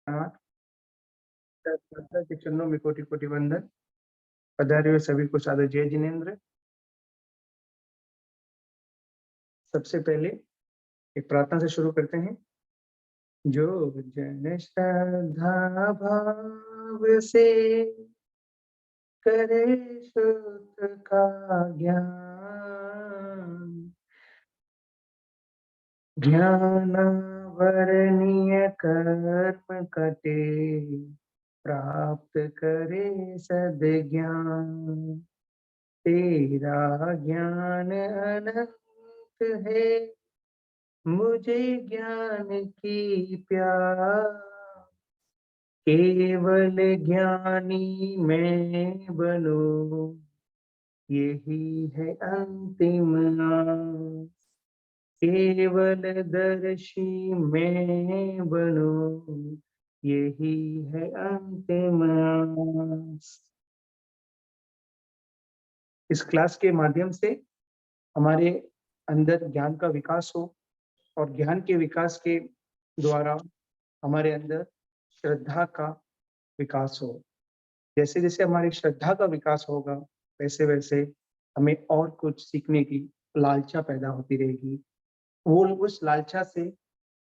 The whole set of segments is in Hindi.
हाँ, माता के चरणों में कोटि कोटि वंदन। पधारे हुए सभी को सादर जय जिनेन्द्र। सबसे पहले एक प्रार्थना से शुरू करते हैं। जो जन श्रद्धा भाव से करे सूत्र का ज्ञान, ज्ञान वर्णीय कर्म कटे, प्राप्त करे सद्ज्ञान। तेरा ज्ञान अनंत है, मुझे ज्ञान की प्यास। केवल ज्ञानी मैं बनूं, यही है अंतिम आस। केवल दर्शी मैं बनूं, यही है अंतिम आस। इस क्लास के माध्यम से हमारे अंदर ज्ञान का विकास हो और ज्ञान के विकास के द्वारा हमारे अंदर श्रद्धा का विकास हो। जैसे जैसे हमारी श्रद्धा का विकास होगा वैसे वैसे हमें और कुछ सीखने की लालसा पैदा होती रहेगी। वो उस लालसा से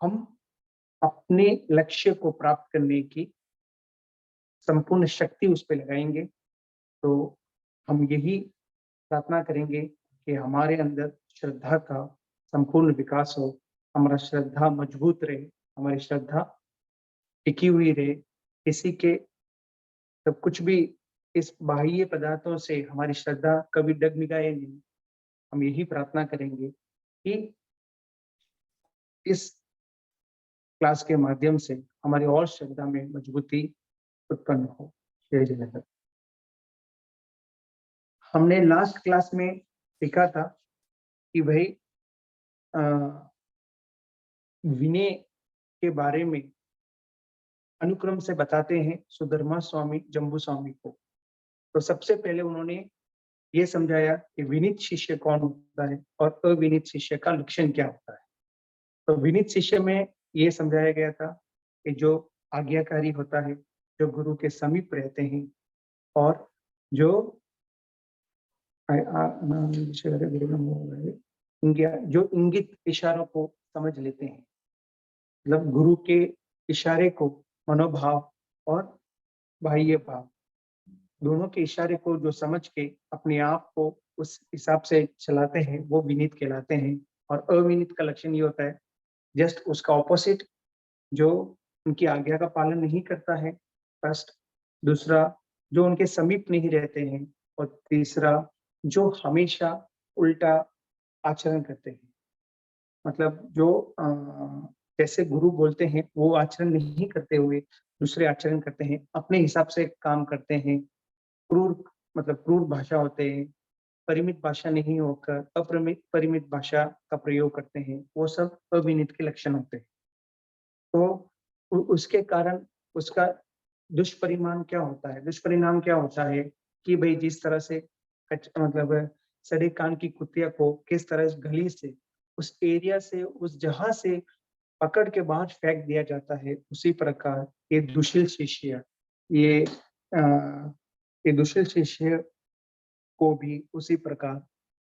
हम अपने लक्ष्य को प्राप्त करने की संपूर्ण शक्ति उस पर लगाएंगे। तो हम यही प्रार्थना करेंगे कि हमारे अंदर श्रद्धा का संपूर्ण विकास हो, हमारा श्रद्धा मजबूत रहे, हमारी श्रद्धा टिकी हुई रहे। किसी के सब कुछ भी इस बाह्य पदार्थों से हमारी श्रद्धा कभी डगमगाए नहीं। हम यही प्रार्थना करेंगे कि इस क्लास के माध्यम से हमारी और श्रद्धा में मजबूती उत्पन्न हो। जय जगन्नाथ। हमने लास्ट क्लास में सीखा था कि भाई विनय के बारे में अनुक्रम से बताते हैं सुधर्मा स्वामी जम्बू स्वामी को। तो सबसे पहले उन्होंने ये समझाया कि विनीत शिष्य कौन होता है और अविनीत शिष्य का लक्षण क्या होता है। तो विनीत शिष्य में ये समझाया गया था कि जो आज्ञाकारी होता है, जो गुरु के समीप रहते हैं और जो जो इंगित इशारों को समझ लेते हैं, मतलब गुरु के इशारे को, मनोभाव और बाह्य भाव दोनों के इशारे को जो समझ के अपने आप को उस हिसाब से चलाते हैं, वो विनीत कहलाते हैं। और अविनीत का लक्षण ये होता है जस्ट उसका ऑपोजिट, जो उनकी आज्ञा का पालन नहीं करता है। फर्स्ट, दूसरा जो उनके समीप नहीं रहते हैं, और तीसरा जो हमेशा उल्टा आचरण करते हैं। मतलब जो जैसे गुरु बोलते हैं वो आचरण नहीं करते हुए दूसरे आचरण करते हैं, अपने हिसाब से काम करते हैं, क्रूर मतलब क्रूर भाषा होते हैं, परिमित भाषा नहीं होकर परिमित भाषा का प्रयोग करते हैं, वो सब अविनीत के लक्षण होते हैं। तो उसके कारण उसका दुष्परिणाम क्या होता है? दुष्परिणाम क्या होता है कि भाई जिस तरह से मतलब सड़े कान की कुतिया को किस तरह इस गली से, उस एरिया से, उस जहां से पकड़ के बाहर फेंक दिया जाता है, उसी प्रकार ये दुशील शिष्य, ये ये दुशील शिष्य को भी उसी प्रकार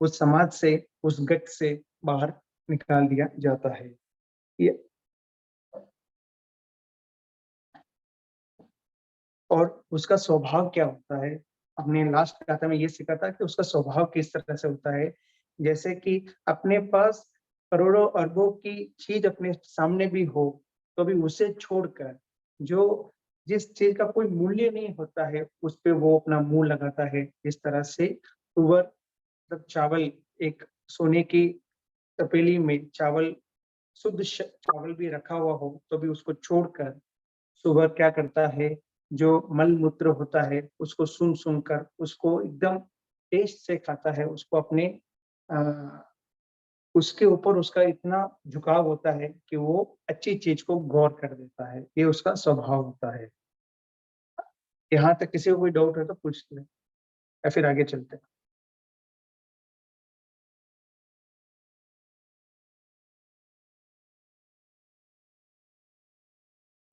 उस समाज से, उस गट से बाहर निकाल दिया जाता है। ये और उसका स्वभाव क्या होता है? हमने लास्ट कथा में ये सीखा था कि उसका स्वभाव किस तरह से होता है। जैसे कि अपने पास करोड़ों अरबों की चीज अपने सामने भी हो, तो भी उसे छोड़कर जो जिस चीज का कोई मूल्य नहीं होता है उस पे वो अपना मुंह लगाता है। इस तरह से तुअर मतलब चावल, एक सोने की तपेली में चावल, शुद्ध चावल भी रखा हुआ हो तो भी उसको छोड़कर सुअर क्या करता है, जो मल मूत्र होता है उसको सुन सुनकर उसको एकदम टेस्ट से खाता है। उसको अपने उसके ऊपर उसका इतना झुकाव होता है कि वो अच्छी चीज को गौर कर देता है। ये उसका स्वभाव होता है। यहाँ तक किसी को कोई डाउट है तो पूछ ले, या फिर आगे चलते हैं।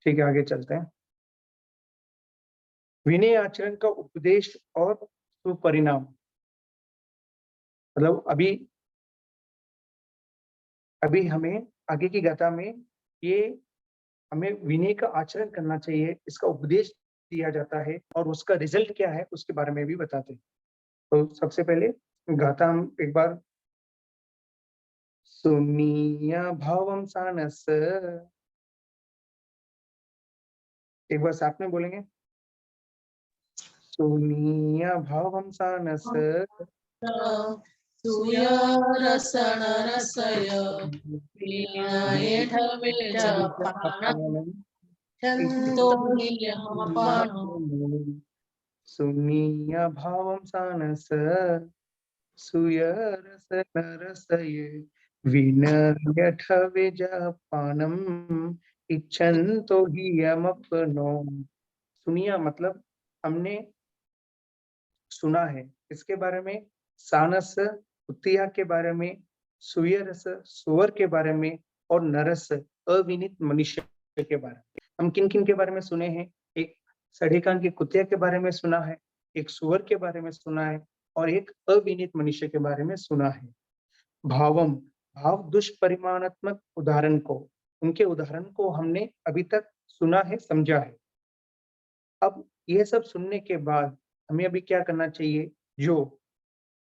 ठीक है, आगे चलते हैं। विनय आचरण का उपदेश और सुपरिणाम, मतलब अभी हमें आगे की गाथा में ये हमें विनय का आचरण करना चाहिए, इसका उपदेश दिया जाता है और उसका रिजल्ट क्या है उसके बारे में भी बताते हैं। तो सबसे पहले गाथा हम एक बार सुनिया भावम सानस, एक बार साथ में बोलेंगे। सुनिया भावम सानस सूयरसन रसय विनय ढवेजा पानं छन्दो नियमपानं। सुनिया भावम सानस सुयरसन रसये विनयठविजपानम इच्छन्तो हि यमपनो। सुनिया मतलब हमने सुना है, इसके बारे में, सानस कुतिया के बारे में, सुयरस सुअर के बारे में, और नरस अविनीत मनुष्य के बारे में। हम किन किन के बारे में सुने हैं? एक सड़े कान के कुतिया के बारे में सुना है, एक सुअर के बारे में सुना है, और एक अविनीत मनुष्य के बारे में सुना है। भावम भाव दुष्परिमाणात्मक उदाहरण को, उनके उदाहरण को हमने अभी तक सुना है, समझा है। अब ये सब सुनने के बाद हमें अभी क्या करना चाहिए? जो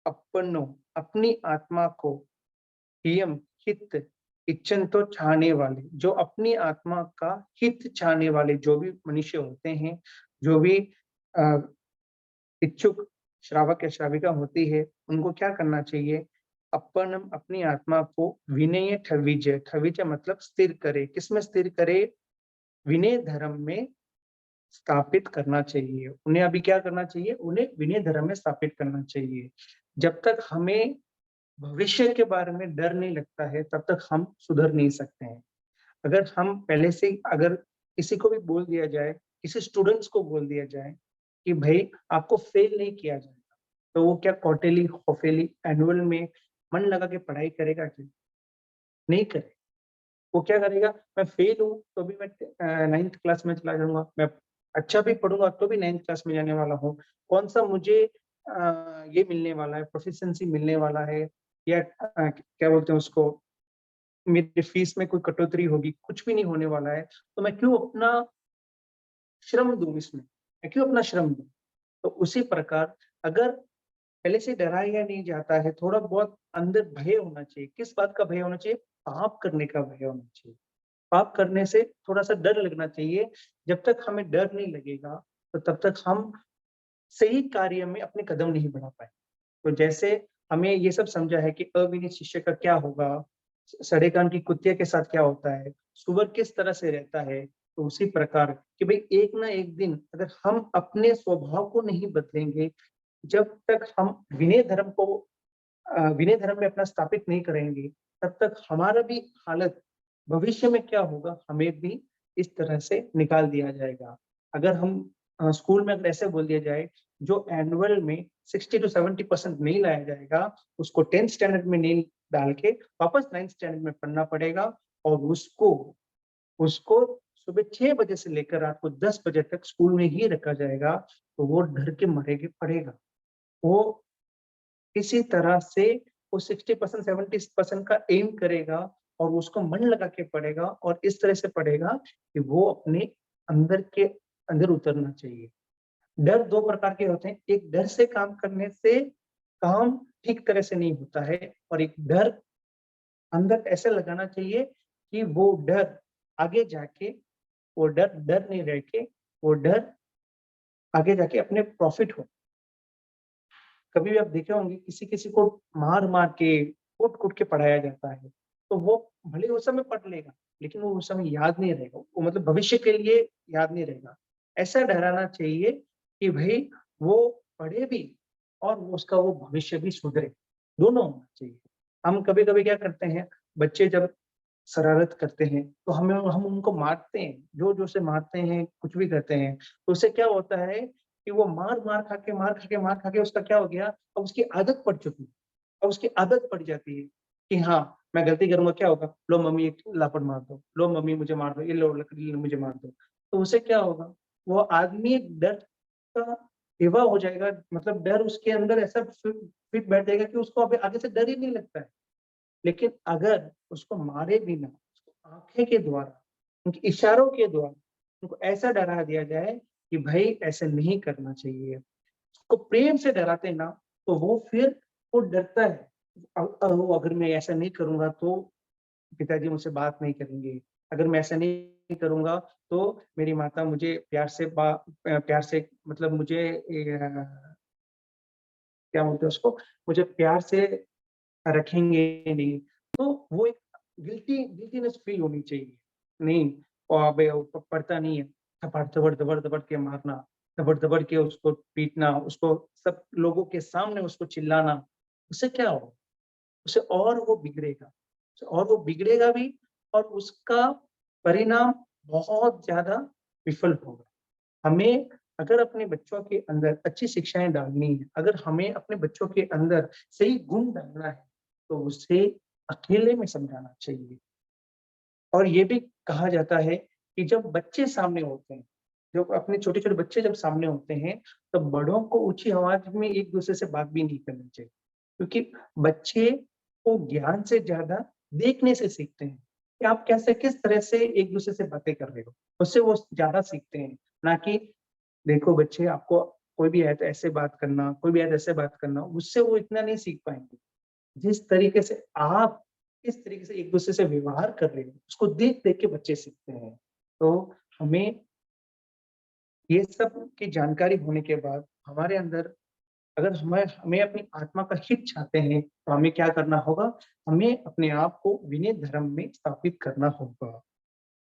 अपनो अपनी आत्मा को हियम हित इच्छन तो चाहने वाले, जो अपनी आत्मा का हित चाहने वाले जो भी मनुष्य होते हैं, जो भी इच्छुक श्रावक या श्राविका होती है, उनको क्या करना चाहिए? अपन अपनी आत्मा को विनय ठविजय, ठविजय मतलब स्थिर करे। किसमें स्थिर करे? विनय धर्म में स्थापित करना चाहिए। उन्हें अभी क्या करना चाहिए? उन्हें विनय धर्म में स्थापित करना चाहिए। जब तक हमें भविष्य के बारे में डर नहीं लगता है, तब तक हम सुधर नहीं सकते हैं। अगर हम पहले से अगर किसी को भी बोल दिया जाए, किसी स्टूडेंट्स को बोल दिया जाए कि भाई आपको फेल नहीं किया जाएगा, तो वो क्या क्वार्टरली, हाफली, एनुअल में मन लगा के पढ़ाई करेगा? क्या नहीं करे। वो क्या करेगा? मैं फेल हूँ तो भी मैं 9th क्लास में चला जाऊंगा, मैं अच्छा भी पढ़ूंगा तो भी 9th क्लास में जाने वाला हूँ। कौन सा मुझे ये मिलने वाला है, प्रोफिशिएंसी मिलने वाला है, या क्या बोलते हैं उसको, मेरी फीस में कोई कटौती होगी, कुछ भी नहीं होने वाला है, तो मैं क्यों अपना श्रम दूं इसमें, मैं क्यों अपना श्रम दूं? तो उसी प्रकार अगर पहले से डराया नहीं जाता है, थोड़ा बहुत अंदर भय होना चाहिए। किस बात का भय होना चाहिए? पाप करने का भय होना चाहिए। पाप करने से थोड़ा सा डर लगना चाहिए। जब तक हमें डर नहीं लगेगा, तो तब तक हम सही कार्य में अपने कदम नहीं बढ़ा पाए। तो जैसे हमें ये सब समझा है कि अविनीत शिष्य का क्या होगा, सड़े कान की कुतिया के साथ क्या होता है, सुअर किस तरह से रहता है, तो उसी प्रकार कि भाई एक ना एक दिन अगर हम अपने स्वभाव को नहीं बदलेंगे, जब तक हम विनय धर्म को विनय धर्म में अपना स्थापित नहीं करेंगे, तब तक हमारा भी हालत भविष्य में क्या होगा, हमें भी इस तरह से निकाल दिया जाएगा। अगर हम स्कूल में अगर ऐसे बोल दिया जाए, जो एनुअल में 60 to 70% नहीं लाया जाएगा, उसको 10th स्टैंडर्ड में नहीं डाल के वापस 9th स्टैंडर्ड में पढ़ना पड़ेगा, और उसको उसको सुबह 6 बजे से लेकर रात को 10 बजे तक स्कूल में ही रखा जाएगा, तो वो डर के मरेगा पड़ेगा। वो इसी तरह से वो 60% 70% का एम करेगा, और उसको मन लगा के पढ़ेगा, और इस तरह से पढ़ेगा कि वो अपने अंदर के अंदर उतरना चाहिए। डर 2 प्रकार के होते हैं, एक डर से काम करने से काम ठीक तरह से नहीं होता है, और एक डर अंदर ऐसे लगाना चाहिए कि वो डर आगे जाके, वो डर डर नहीं रह के, वो डर आगे जाके अपने प्रॉफिट हो। कभी भी आप देखे होंगे किसी-किसी को मार-मार के, कूट-कूट के पढ़ाया जाता है, तो वो भले उस समय पढ़ लेगा, लेकिन वो उस समय याद नहीं रहेगा, वो मतलब भविष्य के लिए याद नहीं रहेगा। ऐसा डराना चाहिए कि भई वो पढ़े भी और उसका वो भविष्य भी सुधरे, दोनों होना चाहिए। हम कभी-कभी क्या करते हैं, बच्चे जब शरारत करते हैं, तो हम उनको मारते हैं, ज़ोर-ज़ोर से मारते हैं, कुछ भी करते हैं, तो उससे क्या होता है कि वो मार खा के उसका क्या हो गया, अब उसकी आदत पड़ चुकी है। अब उसकी आदत पड़ जाती है कि हाँ, मैं गलती करूँगा क्या होगा? लो मम्मी एक लापड़ मार दो, लो मम्मी मुझे मार दो, ये लो लकड़ी मुझे मार दो। तो उसे क्या होगा, वो आदमी एक डर का हेवा हो जाएगा, मतलब डर उसके अंदर ऐसा फिट बैठ जाएगा कि उसको अब आगे से डर ही नहीं लगता है। लेकिन अगर उसको मारे बिना, उसको आँखें के द्वारा, उनके इशारों के द्वारा उनको ऐसा डरा दिया जाए कि भाई ऐसे नहीं करना चाहिए। उसको प्रेम से डराते हैं ना, तो वो फिर वो डरता है। अगर मैं ऐसा नहीं करूँगा तो पिताजी मुझसे बात नहीं करेंगे। अगर मैं ऐसा नहीं करूँगा तो मेरी माता मुझे प्यार से मतलब मुझे क्या बोलते हैं उसको, मुझे प्यार से रखेंगे नहीं। तो वो एक गिल्टीनेस फील होनी चाहिए। नहीं, अबे वो पढ़ता नहीं है, दबड़-दबड़ के मारना, दबड़-दबड़ के उसको पीटना, उसको सब लोगों के सामने उसको चिल्लाना, उससे क्या होगा? उससे और वो बिगड़ेगा, और वो बिगड़ेगा भी, और उसका परिणाम बहुत ज़्यादा विफल होगा। हमें अगर अपने बच्चों के अंदर अच्छी शिक्षाएँ डालनी है, अगर हमें अपने बच्चों के अंदर सही गुण डालना है, तो उसे अकेले में समझाना चाहिए। और ये भी कहा जाता है कि जब बच्चे सामने होते हैं, जब अपने छोटे-छोटे बच्चे जब सामने होते हैं, तब बड़ों को ऊँची आवाज़ में एक-दूसरे से बात भी नहीं करनी चाहिए। क्योंकि बच्चे को ज्ञान से ज़्यादा देखने से सीखते हैं, कि आप कैसे किस तरह से एक-दूसरे से बातें कर रहे हो। उससे वो ज़्यादा सीखते हैं, ना कि देखो बच्चे आपको कोई भी है तो ऐसे बात करना, कोई भी है तो ऐसे बात करना, उससे वो इतना नहीं सीख पाएँगे। जिस तरीके से आप किस तरीके से एक-दूसरे से व्यवहार कर रहे हो, उसको देख-देख के बच्चे सीखते हैं। तो हमें ये सब की जानकारी होने के बाद हमारे अंदर अगर हमें हमें अपनी आत्मा का हित चाहते हैं, तो हमें क्या करना होगा? हमें अपने आप को विनय धर्म में स्थापित करना होगा।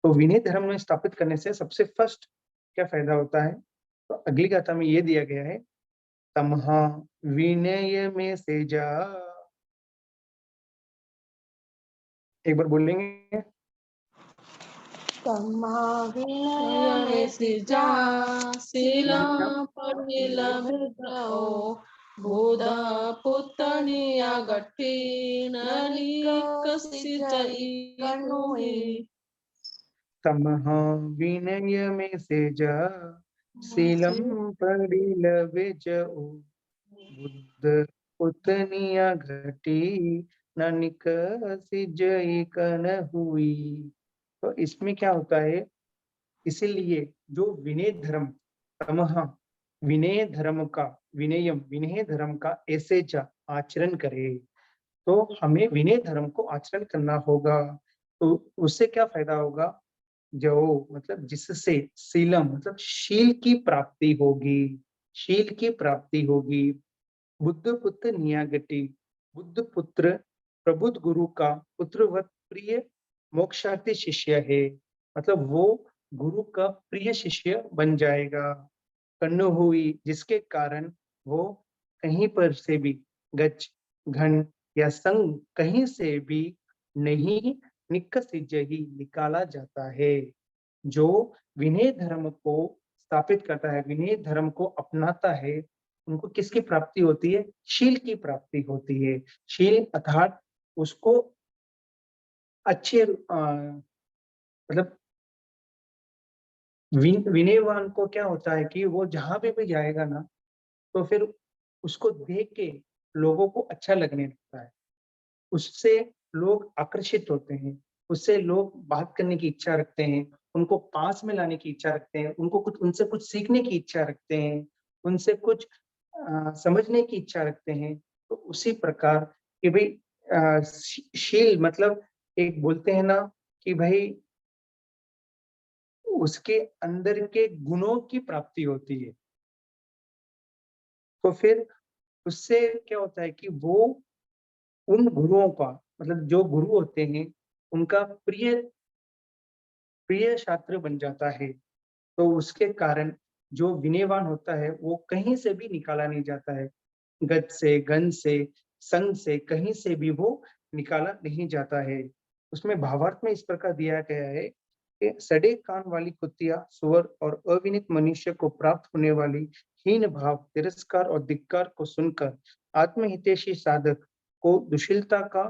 तो विनय धर्म में स्थापित करने से सबसे फर्स्ट क्या फ़ायदा होता है? तो अगली गाथा में ये दिया गया है, तमहा विनय में से जा, एक बार बोलेंगे? विनयमेसिजा शीला परिलभितौ बुध पुत्तनिया गट्टी नलिकसिजई तमहा विनय में से जा, शीलम परिलविजउ, बुद्ध पुतनिया घटी, न निकसिजई कन हुई। तो इसमें क्या होता है, इसीलिए जो विनय धर्म, तमहा विनय धर्म का, विनयम विनय धर्म का ऐसे आचरण करे, तो हमें विनय धर्म को आचरण करना होगा। तो उससे क्या फायदा होगा, जो मतलब जिससे शीलम मतलब शील की प्राप्ति होगी, शील की प्राप्ति होगी। बुद्ध पुत्र नियागति, बुद्ध पुत्र प्रबुद्ध गुरु का पुत्रवत प्रिय मोक्षार्थी शिष्य है, मतलब वो गुरु का प्रिय शिष्य बन जाएगा। कन्नु हुई, जिसके कारण वो कहीं पर से भी गच, घन या संग कहीं से भी नहीं निकसिजहि निकाला जाता है। जो विनय धर्म को स्थापित करता है, विनय धर्म को अपनाता है, उनको किसकी प्राप्ति होती है? शील की प्राप्ति होती है। शील अर्थात उसको अच्छे मतलब विनयवान को क्या होता है कि वो जहाँ पे भी जाएगा ना, तो फिर उसको देख के लोगों को अच्छा लगने लगता है। उससे लोग आकर्षित होते हैं, उससे लोग बात करने की इच्छा रखते हैं, उनको पास में लाने की इच्छा रखते हैं, उनसे कुछ सीखने की इच्छा रखते हैं, उनसे कुछ समझने की इच्छा रखते हैं। तो उसी प्रकार कि भई शील मतलब एक बोलते हैं ना कि भई उसके अंदर के गुणों की प्राप्ति होती है। तो फिर उससे क्या होता है कि वो उन गुरुओं का मतलब जो गुरु होते हैं, उनका प्रिय प्रिय छात्र बन जाता है। तो उसके कारण जो विनयवान होता है, वो कहीं से भी निकाला नहीं जाता है। गत से, गंध से, संग से, कहीं से भी वो निकाला नहीं जाता है। उसमें भावार्थ में इस प्रकार दिया गया है कि सड़े कान वाली कुतिया, सूअर और अविनीत मनुष्य को प्राप्त होने वाली हीन भाव, तिरस्कार और धिक्कार को सुनकर आत्महितैषी साधक को दुशीलता का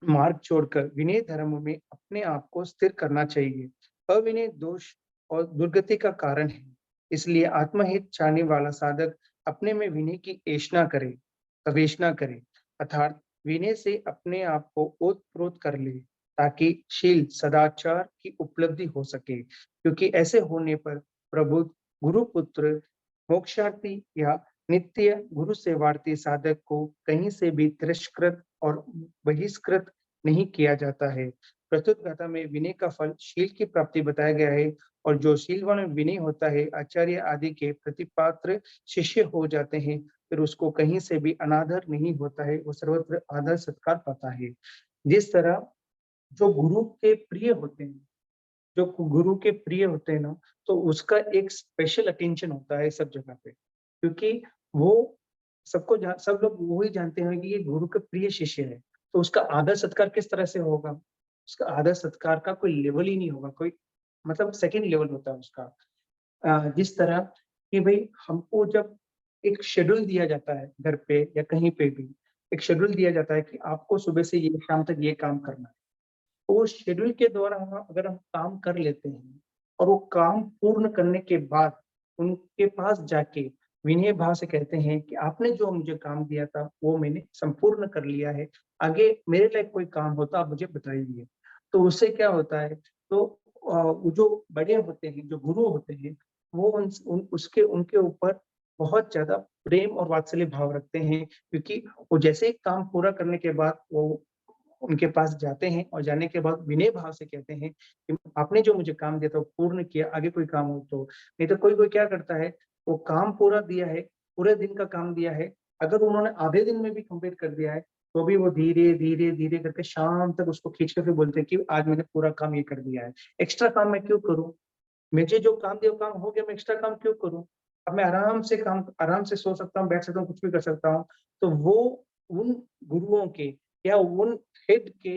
मार्ग छोड़कर विनय धर्म में अपने आप को स्थिर करना चाहिए। अविनय दोष और दुर्गति का कारण है। इसलिए आत्महित चाहने वाला साधक अपने में विनय की गवेषणा करे, अर्थात विनय से अपने आप को ओतप्रोत कर ले, ताकि शील सदाचार की उपलब्धि हो सके। क्योंकि ऐसे होने पर प्रबुद्ध गुरुपुत्र मोक्षार्थी या नित्य गुरु सेवार्थी साधक को कहीं से भी तिरस्कृत और बहिष्कृत नहीं किया जाता है। प्रस्तुत गाथा में विनय का फल शील की प्राप्ति बताया गया है, और जो शीलवान विनय होता है, आचार्य आदि के प्रतिपात्र शिष्य हो जाते हैं, फिर उसको कहीं से भी अनादर नहीं होता है, वो सर्वत्र आदर सत्कार पाता है। जिस तरह जो गुरु के प्रिय होते हैं ना, तो उसका एक स्पेशल अटेंशन होता है सब जगह पे, क्योंकि वो सब लोग वो ही जानते हैं कि ये गुरु के प्रिय शिष्य है। तो उसका आदर सत्कार किस तरह से होगा? उसका आदर सत्कार का कोई लेवल ही नहीं होगा, कोई मतलब सेकंड लेवल होता है उसका। जिस तरह कि भाई हमको जब एक शेड्यूल दिया जाता है घर पे या कहीं पे भी, एक शेड्यूल दिया जाता है कि आपको सुबह से ये शाम तक ये काम करना है। तो वो शेड्यूल के द्वारा अगर हम काम कर लेते हैं और वो काम पूर्ण करने के बाद उनके पास जाके विनय भाव से कहते हैं कि आपने जो मुझे काम दिया था वो मैंने संपूर्ण कर लिया है, आगे मेरे लिए कोई काम होता आप मुझे बताइए। तो उससे क्या होता है, तो वो जो बड़े होते हैं, जो गुरु होते हैं, वो उनके ऊपर बहुत ज्यादा प्रेम और वात्सल्य भाव रखते हैं, क्योंकि वो जैसे ही काम पूरा करने के बाद वो उनके पास जाते हैं और जाने के बाद विनय भाव से कहते हैं कि आपने जो मुझे काम दिया था वो पूर्ण किया, आगे कोई काम हो तो। नहीं तो कोई-कोई क्या करता है, वो काम पूरा दिया है, पूरे दिन का काम दिया है, अगर उन्होंने आधे दिन में भी कंप्लीट कर दिया है, तो भी वो धीरे-धीरे करके शाम तक उसको खींच के फिर बोलते हैं कि आज मैंने पूरा काम ये कर दिया है। एक्स्ट्रा काम मैं क्यों करूँ? मुझे जो काम दिया वो काम हो गया, मैं एक्स्ट्रा काम क्यों करूँ? अब मैं आराम से सो सकता हूँ, बैठ सकता हूँ, कुछ भी कर सकता हूँ। तो वो उन गुरुओं के या उन हेड के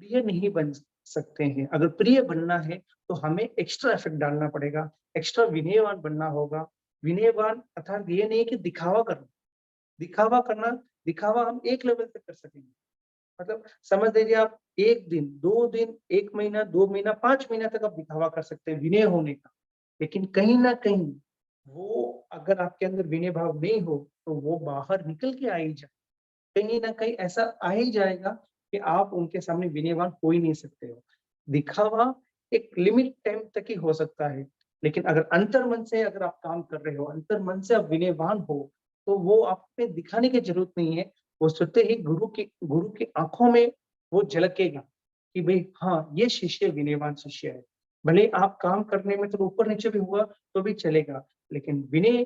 प्रिय नहीं बन सकते हैं। अगर प्रिय बनना है तो हमें एक्स्ट्रा एफर्ट डालना पड़ेगा, एक्स्ट्रा विनयवान बनना होगा। विनयवान अर्थात ये नहीं कि दिखावा करना, दिखावा हम एक लेवल तक कर सकेंगे। मतलब समझ लीजिए आप 1 दिन, 2 दिन, 1 महीना, 2 महीना, 5 महीना तक आप दिखावा कर सकते हैं विनय होने का। लेकिन कहीं न कहीं वो अगर आपके अंदर विनय भाव नहीं हो, तो वो बाहर निकल के आ ही जाए। कहीं न कहीं ऐसा आ ही जाएगा कि आप उनके सामने विनयवान हो ही नहीं सकते हो। दिखावा एक लिमिट टाइम तक ही हो सकता है, लेकिन अगर अंतर्मन से अगर आप काम कर रहे हो, अंतर्मन से आप विनयवान हो, तो वो आप में दिखाने की ज़रूरत नहीं है। वो स्वतः ही गुरु की आँखों में वो झलकेगा कि भई हाँ, ये शिष्य विनयवान शिष्य है। भले ही आप काम करने में थोड़ा ऊपर-नीचे भी हुआ तो भी चलेगा, लेकिन विनय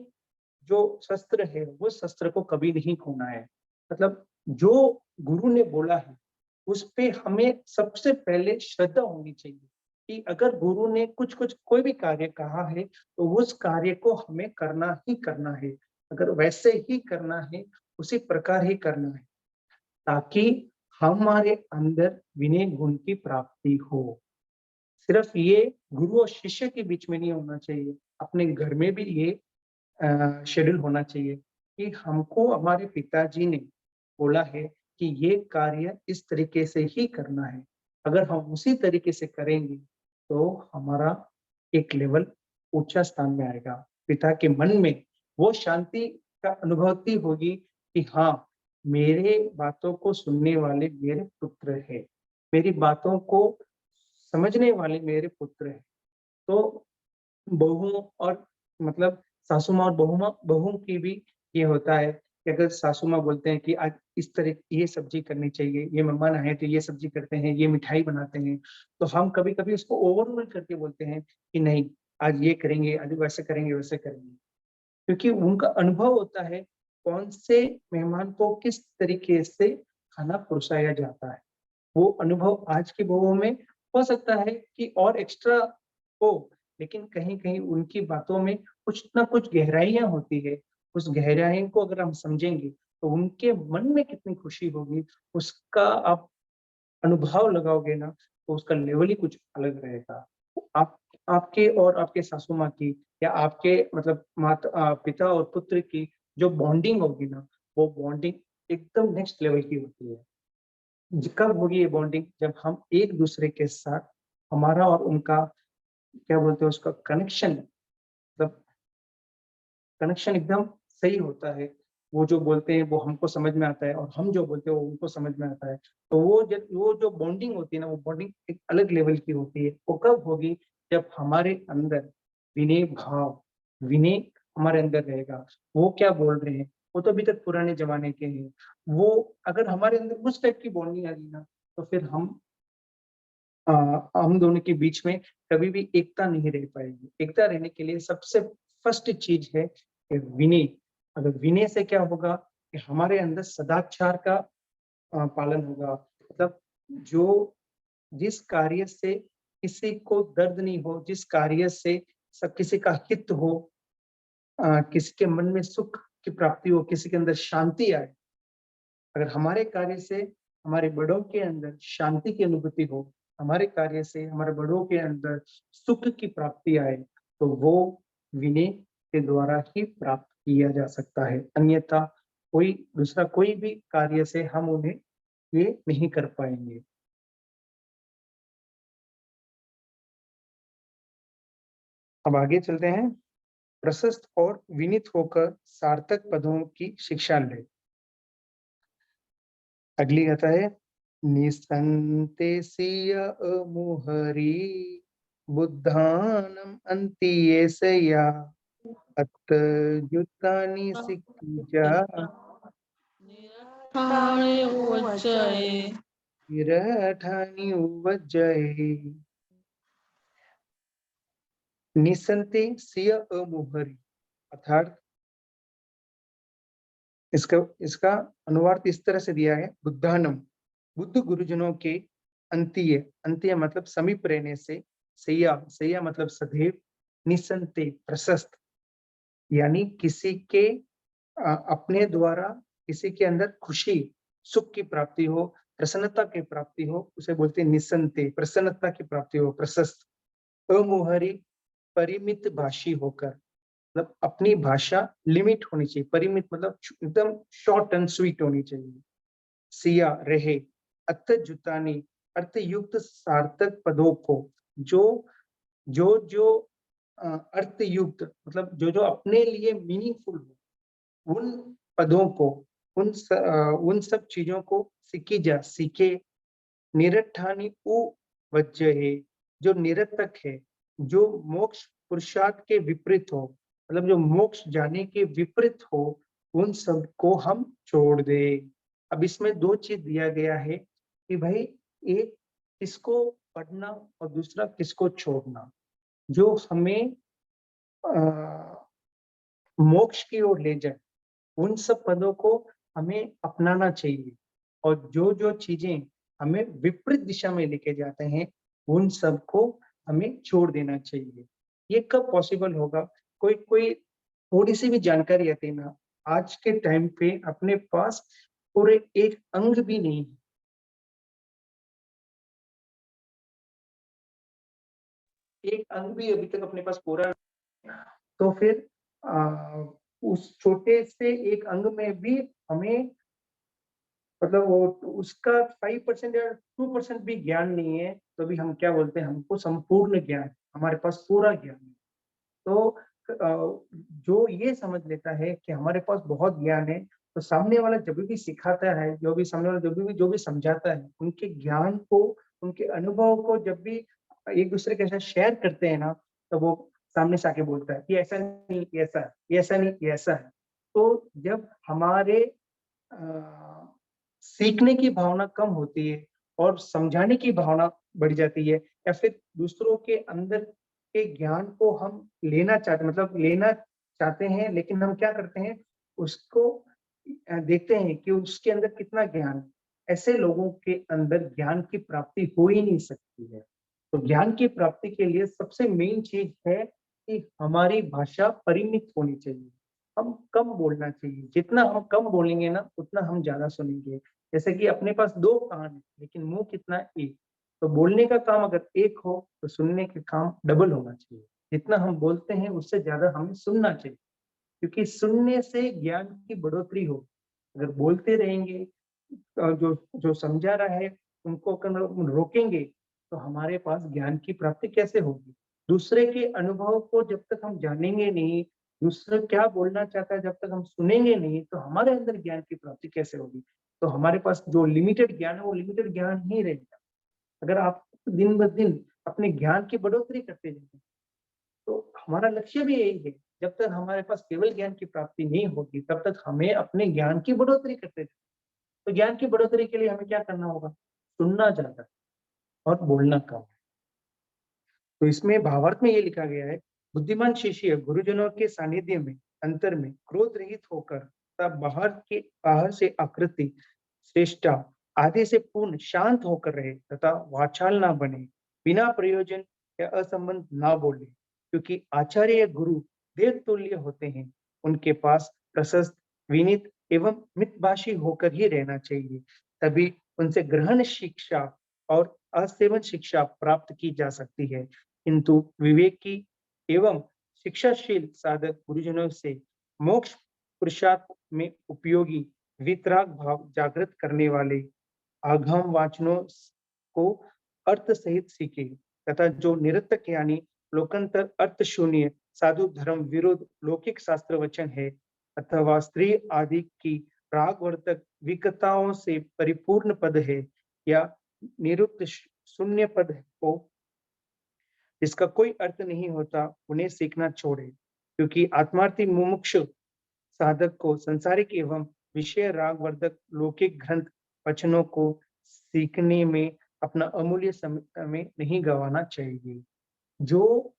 जो शस्त्र है, वो शस्त्र को कभी नहीं खोना है। मतलब जो गुरु ने बोला है, उस पे हमें सबसे पहले श्रद्धा होनी चाहिए कि अगर गुरु ने कुछ-कुछ कोई भी कार्य कहा है, तो उस कार्य को हमें करना ही करना है। अगर वैसे ही करना है, उसी प्रकार ही करना है, ताकि हमारे अंदर विनय गुण की प्राप्ति हो। सिर्फ ये गुरु और शिष्य के बीच में नहीं होना चाहिए, अपने घर में भी ये शेड्यूल होना चाहिए कि हमको हमारे पिताजी ने बोला है कि ये कार्य इस तरीके से ही करना है। अगर हम उसी तरीके से करेंगे, तो हमारा एक लेवल ऊँचा स्थान में आएगा। पिता के मन में वो शांति का अनुभूति होगी कि हाँ, मेरे बातों को सुनने वाले मेरे पुत्र हैं, मेरी बातों को समझने वाले मेरे पुत्र हैं। तो बहुओं और मतलब सासू माँ और बहू की भी ये होता है कि अगर सासू माँ बोलते हैं कि आज इस तरह ये सब्जी करनी चाहिए, ये मेहमान आए हैं तो ये सब्जी करते हैं, ये मिठाई बनाते हैं, तो हम कभी-कभी उसको ओवररूल करके बोलते हैं कि नहीं, आज ये करेंगे, आज वैसे करेंगे, वैसे करेंगे। क्योंकि उनका अनुभव होता है कौन से मेहमान को किस तरीके से खाना परोसाया जाता है। वो अनुभव आज की बहुओं में हो सकता है कि और एक्स्ट्रा हो, लेकिन कहीं-कहीं उनकी बातों में कुछ ना कुछ गहराइयाँ होती है। उस गहराई को अगर हम समझेंगे, तो उनके मन में कितनी खुशी होगी, उसका आप अनुभव लगाओगे ना, तो उसका लेवल ही कुछ अलग रहेगा। तो आप आपके और आपके सासू माँ की या आपके मतलब पिता और पुत्र की जो बॉन्डिंग होगी ना, वो बॉन्डिंग एकदम नेक्स्ट लेवल की होती है। कब होगी ये बॉन्डिंग? जब हम एक-दूसरे के साथ हमारा और उनका क्या बोलते हैं उसका, कनेक्शन, मतलब कनेक्शन एकदम सही होता है। वो जो बोलते हैं वो हमको समझ में आता है, और हम जो बोलते हैं वो उनको समझ में आता है। तो वो जो बॉन्डिंग होती है ना, वो बॉन्डिंग एक अलग लेवल की होती है। वो कब होगी? जब हमारे अंदर विनय भाव, विनय हमारे अंदर रहेगा। वो क्या बोल रहे हैं, वो तो अभी तक पुराने जमाने के हैं। वो अगर हमारे अंदर उस टाइप की बॉन्डिंग आ गई ना, तो फिर अ, हम दोनों के बीच में कभी भी एकता नहीं रह पाएगी। एकता रहने के लिए सबसे फर्स्ट चीज है कि विनय। अगर विनय से क्या होगा कि हमारे अंदर सदाचार का पालन होगा। मतलब जो जिस कार्य से किसी को दर्द नहीं हो, जिस कार्य से सब किसी का हित हो, किसी के मन में सुख की प्राप्ति हो, किसी के अंदर शांति आए। अगर हमारे कार्य से हमारे बड़ों के अंदर शांति की अनुभूति हो, हमारे कार्य से हमारे बड़ों के अंदर सुख की प्राप्ति आए, तो वो विनय के द्वारा ही प्राप्त किया जा सकता है। अन्यथा कोई दूसरा कोई भी कार्य से हम उन्हें ये नहीं कर पाएंगे। अब आगे चलते हैं। प्रशस्त और विनीत होकर सार्थक पदों की शिक्षा ले। अगली गाथा है, निसंते सिय अमुहरी बुद्धानम अंतियेसया अत युतानि सिक्किजा ठाणे उच्चये विरठानि उवज्जये। निसंते सिय अमुहरी, अर्थात इसका इसका अनुवाद इस तरह से दिया है, बुद्धानम, बुद्ध गुरुजनों के, अंतीय, अंतीय मतलब समीप रहने से, सैया, सैया मतलब सदैव, निसंते प्रशस्त, यानी किसी के अपने द्वारा किसी के अंदर खुशी सुख की प्राप्ति हो, प्रसन्नता की प्राप्ति हो, उसे बोलते हैं निसंते, प्रसन्नता की प्राप्ति हो, प्रशस्त। अमोहरी, परिमित भाषी होकर, मतलब अपनी भाषा लिमिट होनी चाहिए। परिमित मतलब एकदम शॉर्ट एंड स्वीट होनी चाहिए। सिया रहे, अर्थ जुतानी, अर्थ युक्त सार्थक पदों को, जो जो जो अर्थ युक्त मतलब जो जो अपने लिए मीनिंगफुल हो, उन पदों को, उन सब चीजों को सीखी जा, सीखे। निरठानी उ वज्जहे, जो निरर्थक है, जो मोक्ष पुरुषार्थ के विपरीत हो, मतलब जो मोक्ष जाने के विपरीत हो, उन सब को हम छोड़ दे। अब इसमें दो चीज दिया गया है कि भाई एक किसको पढ़ना और दूसरा किसको छोड़ना। जो हमें मोक्ष की ओर ले जाए, उन सब पदों को हमें अपनाना चाहिए। और जो जो चीजें हमें विपरीत दिशा में लेके जाते हैं, उन सब को हमें छोड़ देना चाहिए। ये कब पॉसिबल होगा? कोई कोई थोड़ी सी भी जानकारी आती है ना, आज के टाइम पे अपने पास पूरे एक अंग भी नहीं है, एक अंग भी अभी तक अपने पास पूरा, तो फिर उस छोटे से एक अंग में भी हमें, मतलब वो उसका 5% या 2% भी ज्ञान नहीं है, तो भी हम क्या बोलते हैं, हमको संपूर्ण ज्ञान, हमारे पास पूरा ज्ञान है। तो जो ये समझ लेता है कि हमारे पास बहुत ज्ञान है, तो सामने वाला जब भी सिखाता है, सामने वाला जो भी समझाता है, उनके ज्ञान को, उनके अनुभव को जब भी एक दूसरे के साथ शेयर करते हैं ना, तो वो सामने से आके बोलता है कि ऐसा नहीं, ये ऐसा है, ये ऐसा नहीं, ये ऐसा है। तो जब हमारे अ, सीखने की भावना कम होती है और समझाने की भावना बढ़ जाती है, या फिर दूसरों के अंदर के ज्ञान को हम लेना चाहते, मतलब लेना चाहते हैं, लेकिन हम क्या करते हैं, उसको देखते हैं कि उसके अंदर कितना ज्ञान है। ऐसे लोगों के अंदर ज्ञान की प्राप्ति हो ही नहीं सकती है। तो ज्ञान की प्राप्ति के लिए सबसे मेन चीज है कि हमारी भाषा परिमित होनी चाहिए। हम कम बोलना चाहिए, जितना हम कम बोलेंगे ना, उतना हम ज्यादा सुनेंगे। जैसे कि अपने पास दो कान है, लेकिन मुंह कितना, एक। तो बोलने का काम अगर एक हो, तो सुनने का काम डबल होना चाहिए। जितना हम बोलते हैं उससे ज्यादा हमें सुनना चाहिए, क्योंकि सुनने से ज्ञान की बढ़ोतरी हो। अगर बोलते रहेंगे, जो जो समझा रहा है उनको अगर रोकेंगे, तो हमारे पास ज्ञान की प्राप्ति कैसे होगी? दूसरे के अनुभव को जब तक हम जानेंगे नहीं, दूसरा क्या बोलना चाहता है जब तक हम सुनेंगे नहीं, तो हमारे अंदर ज्ञान की प्राप्ति कैसे होगी? तो हमारे पास जो लिमिटेड ज्ञान है, वो लिमिटेड ज्ञान ही रहेगा। अगर आप दिन ब दिन अपने ज्ञान की बढ़ोतरी करते जाएँ, तो हमारा लक्ष्य भी यही है। जब तक हमारे पास केवल ज्ञान की प्राप्ति नहीं होगी, तब तक हमें अपने ज्ञान की बढ़ोतरी करते रहना। तो ज्ञान की बढ़ोतरी के लिए हमें क्या करना होगा? सुनना ज़्यादा और बोलना कम। तो इसमें भावार्थ में ये लिखा गया है, बुद्धिमान शिष्य गुरुजनों के सानिध्य में, अंतर में क्रोध रहित होकर तब बाहर से आकृति, श्रेष्ठा आदि से पूर्ण शांत होकर रहे तथा वाचाल ना बने, बिना प्रयोजन या असंबंध ना बोले, क्योंकि आचार्य या गुरु देवतुल्य होते हैं। उनके पास प्रशस्त, विनीत एवं मितभाषी होकर ही रहना चाहिए। तभी उनसे ग्रहण शिक्षा और असेवन शिक्षा प्राप्त की जा सकती है। किंतु विवेकी एवं शिक्षाशील साधक गुरुजनों से मोक्ष पुरुषार्थ में उपयोगी वितराग भाव जागृत करने वाले आगम वाचनों को अर्थ सहित सीखे तथा जो निरर्थक यानी लोकांतर अर्थ शून्य साधु धर्म विरुद्ध लौकिक शास्त्र वचन है अथवा स्त्री आदि की रागवर्तक विकताओं से परिपूर्ण पद है या निरुक्त शून्य पद को जिसका कोई अर्थ नहीं होता, उन्हें सीखना छोड़े, क्योंकि आत्मार्थी मुमुक्षु साधक को सांसारिक एवं विषय रागवर्धक लौकिक ग्रंथ वचनों को सीखने में अपना अमूल्य समय नहीं गंवाना चाहिए। जो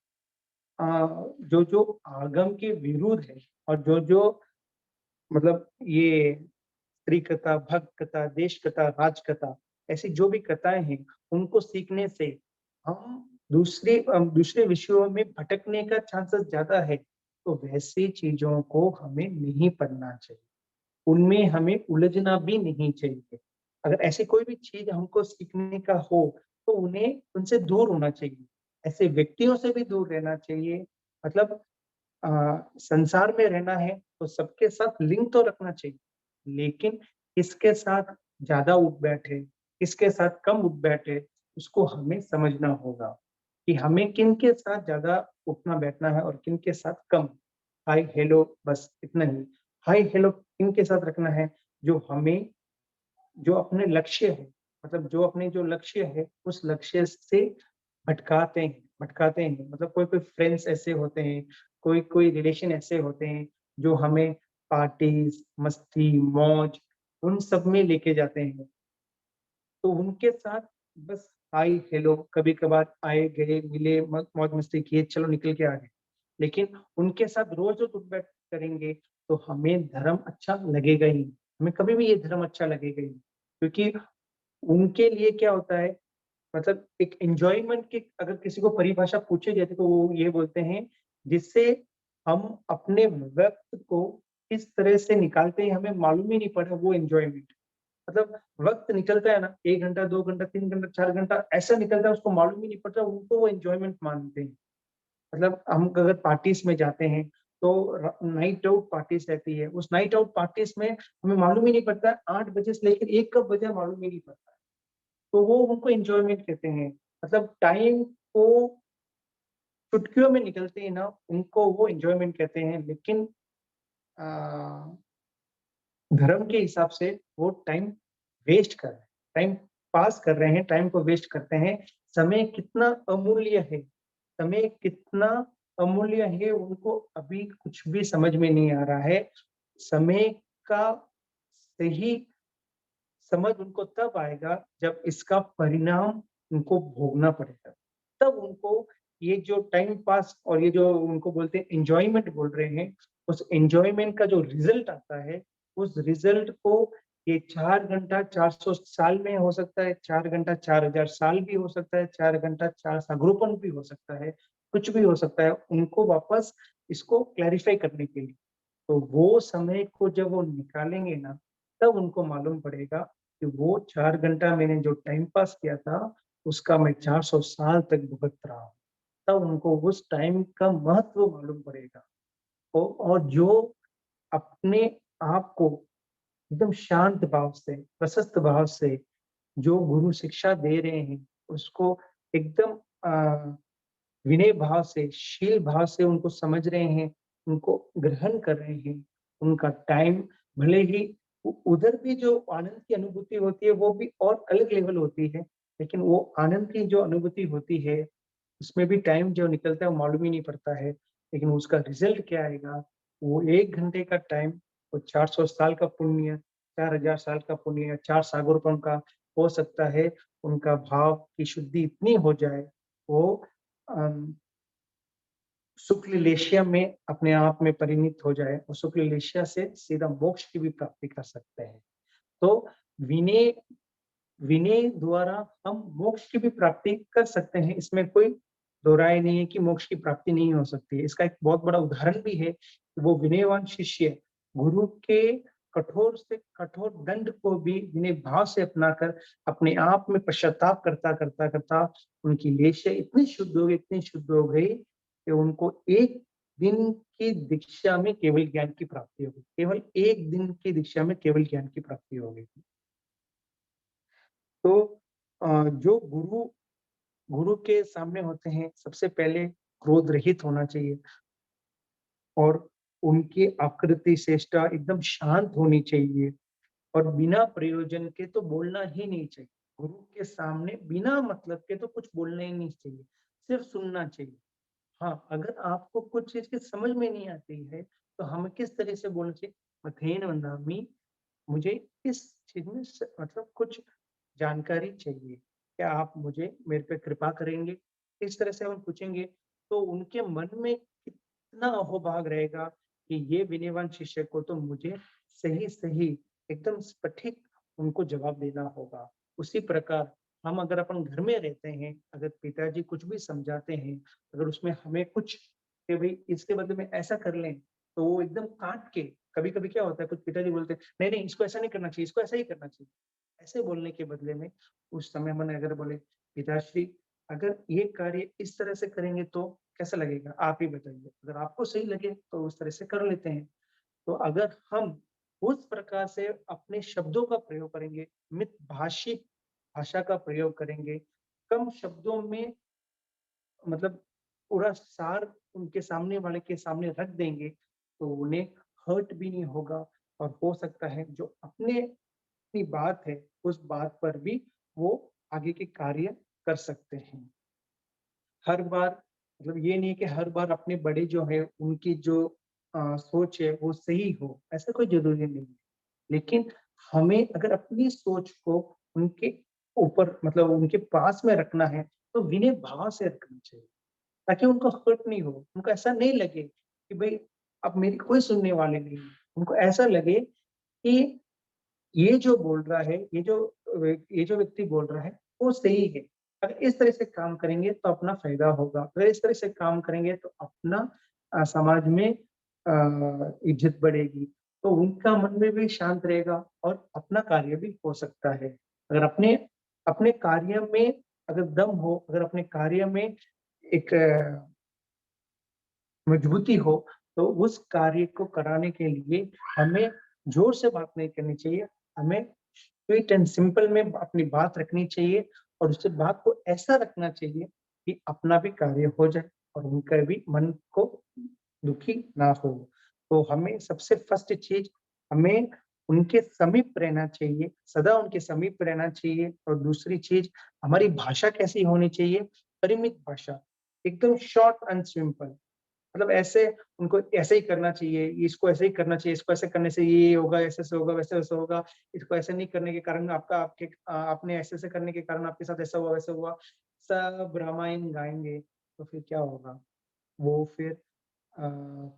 जो आगम के विरुद्ध है और जो मतलब ये स्त्री कथा, भक्त कथा, देश कथा, राज कथा, ऐसी जो भी कथाएं हैं, उनको सीखने से हम दूसरे विषयों में भटकने का चांसेस ज्यादा है। तो वैसी चीजों को हमें नहीं पढ़ना चाहिए, उनमें हमें उलझना भी नहीं चाहिए। अगर ऐसी कोई भी चीज हमको सीखने का हो, तो उन्हें उनसे दूर होना चाहिए, ऐसे व्यक्तियों से भी दूर रहना चाहिए। मतलब संसार में रहना है तो सबके साथ लिंक तो रखना चाहिए, लेकिन किसके साथ ज्यादा उठ बैठे, किसके साथ कम उठ बैठे, उसको हमें समझना होगा कि हमें किन के साथ ज्यादा उठना बैठना है और किन के साथ कम। हाय हेलो बस इतना ही। हाय हेलो किन के साथ रखना है? जो हमें जो अपने लक्ष्य है, मतलब जो अपने जो लक्ष्य है उस लक्ष्य से भटकाते हैं। मतलब कोई फ्रेंड्स ऐसे होते हैं, कोई रिलेशन ऐसे होते हैं जो हमें पार्टीज, मस्ती, मौज उन सब में लेके जाते हैं। तो उनके साथ बस हाय हेलो कभी-कभार आए गए, मिले, मौज मस्ती किए, चलो निकल के आ गए। लेकिन उनके साथ रोज-रोज उठ-बैठ करेंगे तो हमें धर्म अच्छा लगेगा ही नहीं। हमें कभी भी ये धर्म अच्छा लगेगा ही नहीं। क्योंकि उनके लिए क्या होता है, मतलब एक एन्जॉयमेंट की अगर किसी को परिभाषा पूछी जाती है तो वो ये बोलते हैं, जिससे हम अपने वक़्त को किस तरह से निकालते हैं हमें मालूम ही नहीं पड़ा, वो एन्जॉयमेंट। मतलब वक़्त निकलता है ना, 1 घंटा, 2 घंटा, 3 घंटा, 4 घंटा ऐसा निकलता है उसको मालूम ही नहीं पड़ता, उनको वो एन्जॉयमेंट मानते हैं। मतलब हम अगर पार्टीज़ में जाते हैं, तो नाइट आउट पार्टीज़ रहती है, उस नाइट आउट पार्टीज़ में हमें मालूम ही नहीं पड़ता 8 बजे से लेकर 1 कब बजा मालूम ही नहीं पड़ता। तो वो उनको एन्जॉयमेंट कहते हैं। मतलब टाइम को चुटकियों में निकलते हैं ना, उनको वो एन्जॉयमेंट कहते हैं। लेकिन अ, धर्म के हिसाब से वो टाइम वेस्ट कर रहे हैं, टाइम पास कर रहे हैं, टाइम को वेस्ट करते हैं। समय कितना अमूल्य है, समय कितना अमूल्य है उनको अभी कुछ भी समझ में नहीं आ रहा है। समय का सही समझ उनको तब आएगा जब इसका परिणाम उनको भोगना पड़ेगा। तब उनको ये जो टाइम पास और ये जो उनको बोलते हैं एन्जॉयमेंट बोल रहे हैं, उस एन्जॉयमेंट का जो रिज़ल्ट आता है, उस रिज़ल्ट को ये 4 घंटा 400 साल में हो सकता है, 4 घंटा 4000 साल भी हो सकता है, 4 घंटा 4 सागरोपन भी हो सकता है, कुछ भी हो सकता है, उनको वापस इसको क्लैरिफ़ाई करने के लिए। तो वो समय को जब वो निकालेंगे ना, तब उनको मालूम पड़ेगा कि वो 4 घंटा मैंने जो टाइम पास किया था, उसका मैं 400 साल तक भुगत रहा हूँ। तब उनको उस टाइम का महत्व मालूम पड़ेगा। और जो अपने आप को एकदम शांत भाव से, प्रशस्त भाव से जो गुरु शिक्षा दे रहे हैं, उसको एकदम विनय भाव से, शील भाव से उनको समझ रहे हैं, उनको ग्रहण कर रहे हैं। उनका टाइम भले ही उधर भी जो आनंद की अनुभूति होती है वो भी और अलग लेवल होती है, लेकिन वो आनंद की जो अनुभूति होती है, उसमें भी टाइम जो निकलता है वो मालूम ही नहीं पड़ता है। लेकिन उसका रिज़ल्ट क्या आएगा, वो 1 घंटे का टाइम, वो 400 साल का पुण्य, 4000 साल का पुण्य, 4 सागरों का हो सकता है। उनका भाव की शुद्धि इतनी हो जाए, वो अम, शुक्ल लेशिया में अपने आप में परिणित हो जाए और शुक्ल लेशिया से सीधा मोक्ष की भी प्राप्ति कर सकते हैं। तो विनय विनय द्वारा हम मोक्ष की भी प्राप्ति कर सकते हैं, इसमें कोई दो राय नहीं है कि मोक्ष की प्राप्ति नहीं हो सकती है। इसका एक बहुत बड़ा उदाहरण भी है कि वो विनयवान शिष्य गुरु के कठोर से कठोर दंड को भी विनय भाव से अपनाकर अपने आप में पश्चाताप करता उनकी लेशे इतनी शुद्ध हो गई कि उनको एक दिन की दीक्षा में केवल ज्ञान की प्राप्ति हो गई। केवल एक दिन की दीक्षा में केवल ज्ञान की प्राप्ति हो गई। तो जो गुरु गुरु के सामने होते हैं, सबसे पहले क्रोध रहित होना चाहिए और उनकी आकृति चेष्टा एकदम शांत होनी चाहिए और बिना प्रयोजन के तो बोलना ही नहीं चाहिए। गुरु के सामने बिना मतलब के तो कुछ बोलना ही नहीं चाहिए, सिर्फ सुनना चाहिए। हाँ, अगर आपको कुछ चीज़ की समझ में नहीं आती है, तो हमें किस तरह से बोलना चाहिए? मथेन वंदामि, मुझे इस चीज़ में मतलब कुछ जानकारी चाहिए, क्या आप मुझे मेरे पे कृपा करेंगे? इस तरह से हम पूछेंगे, तो उनके मन में कितना अहोभाव रहेगा कि ये विनयवान शिष्य को तो मुझे सही-सही एकदम सटीक उनको जवाब देना होगा। उसी प्रकार हम अगर अपन घर में रहते हैं, अगर पिताजी कुछ भी समझाते हैं, अगर उसमें हमें कुछ कि भई इसके बदले में ऐसा कर लें, तो वो एकदम काट के कभी-कभी क्या होता है कुछ पिताजी बोलते हैं, "नहीं-नहीं इसको ऐसा नहीं करना चाहिए, इसको ऐसा ही करना चाहिए।" ऐसे बोलने के बदले में उस समय मैंने अगर बोले, "पिताश्री अगर ये कार्य इस तरह से करेंगे तो कैसा लगेगा? आप ही बताइए। अगर आपको सही लगे तो उस तरह से कर लेते हैं।" तो अगर हम उस प्रकार से अपने शब्दों का प्रयोग करेंगे, मितभाषी भाषा का प्रयोग करेंगे, कम शब्दों में मतलब पूरा सार उनके सामने वाले के सामने रख देंगे, तो उन्हें हर्ट भी नहीं होगा और हो सकता है जो अपनी बात है, उस बात पर भी वो आगे के कार्य कर सकते हैं। हर बार मतलब ये नहीं है कि हर बार अपने बड़े जो है उनकी जो सोच है वो सही हो, ऐसा कोई ज़रूरी नहीं है। लेकिन हमें अगर अपनी सोच को उनके ऊपर मतलब उनके पास में रखना है, तो विनय भाव से रखना चाहिए, ताकि उनको हर्ट नहीं हो। उनको ऐसा नहीं लगे कि भई अब मेरी कोई सुनने वाले नहीं है। उनको ऐसा लगे कि ये जो बोल रहा है, ये जो व्यक्ति बोल रहा है, वो सही है। अगर इस तरह से काम करेंगे तो अपना फ़ायदा होगा। अगर इस तरह से काम करेंगे तो अपना समाज में इज़्ज़त बढ़ेगी। तो उनका मन में भी शांत रहेगा और अपना कार्य भी हो सकता है। अगर अपने अपने कार्य में अगर दम हो, अगर अपने कार्य में एक मजबूती हो, तो उस कार्य को कराने के लिए हमें ज़ोर से बात नहीं करनी चाहिए। हमें स्वीट एंड सिंपल में अपनी बात रखनी चाहिए और उस बात को ऐसा रखना चाहिए कि अपना भी कार्य हो जाए और उनका भी मन को दुखी ना हो। तो हमें सबसे फर्स्ट चीज़ हमें उनके समीप रहना चाहिए, सदा उनके समीप रहना चाहिए और दूसरी चीज़ हमारी भाषा कैसी होनी चाहिए? परिमित भाषा, एकदम शॉर्ट एंड सिंपल। मतलब ऐसे उनको ऐसे ही करना चाहिए, इसको ऐसे ही करना चाहिए, इसको ऐसे करने से ये होगा, ऐसे-ऐसे होगा, वैसे-वैसे होगा, इसको ऐसे नहीं करने के कारण आपने ऐसे-ऐसे करने के कारण आपके साथ ऐसा हुआ, वैसा हुआ। सब रामायण गाएँगे, तो फिर क्या होगा? वो फिर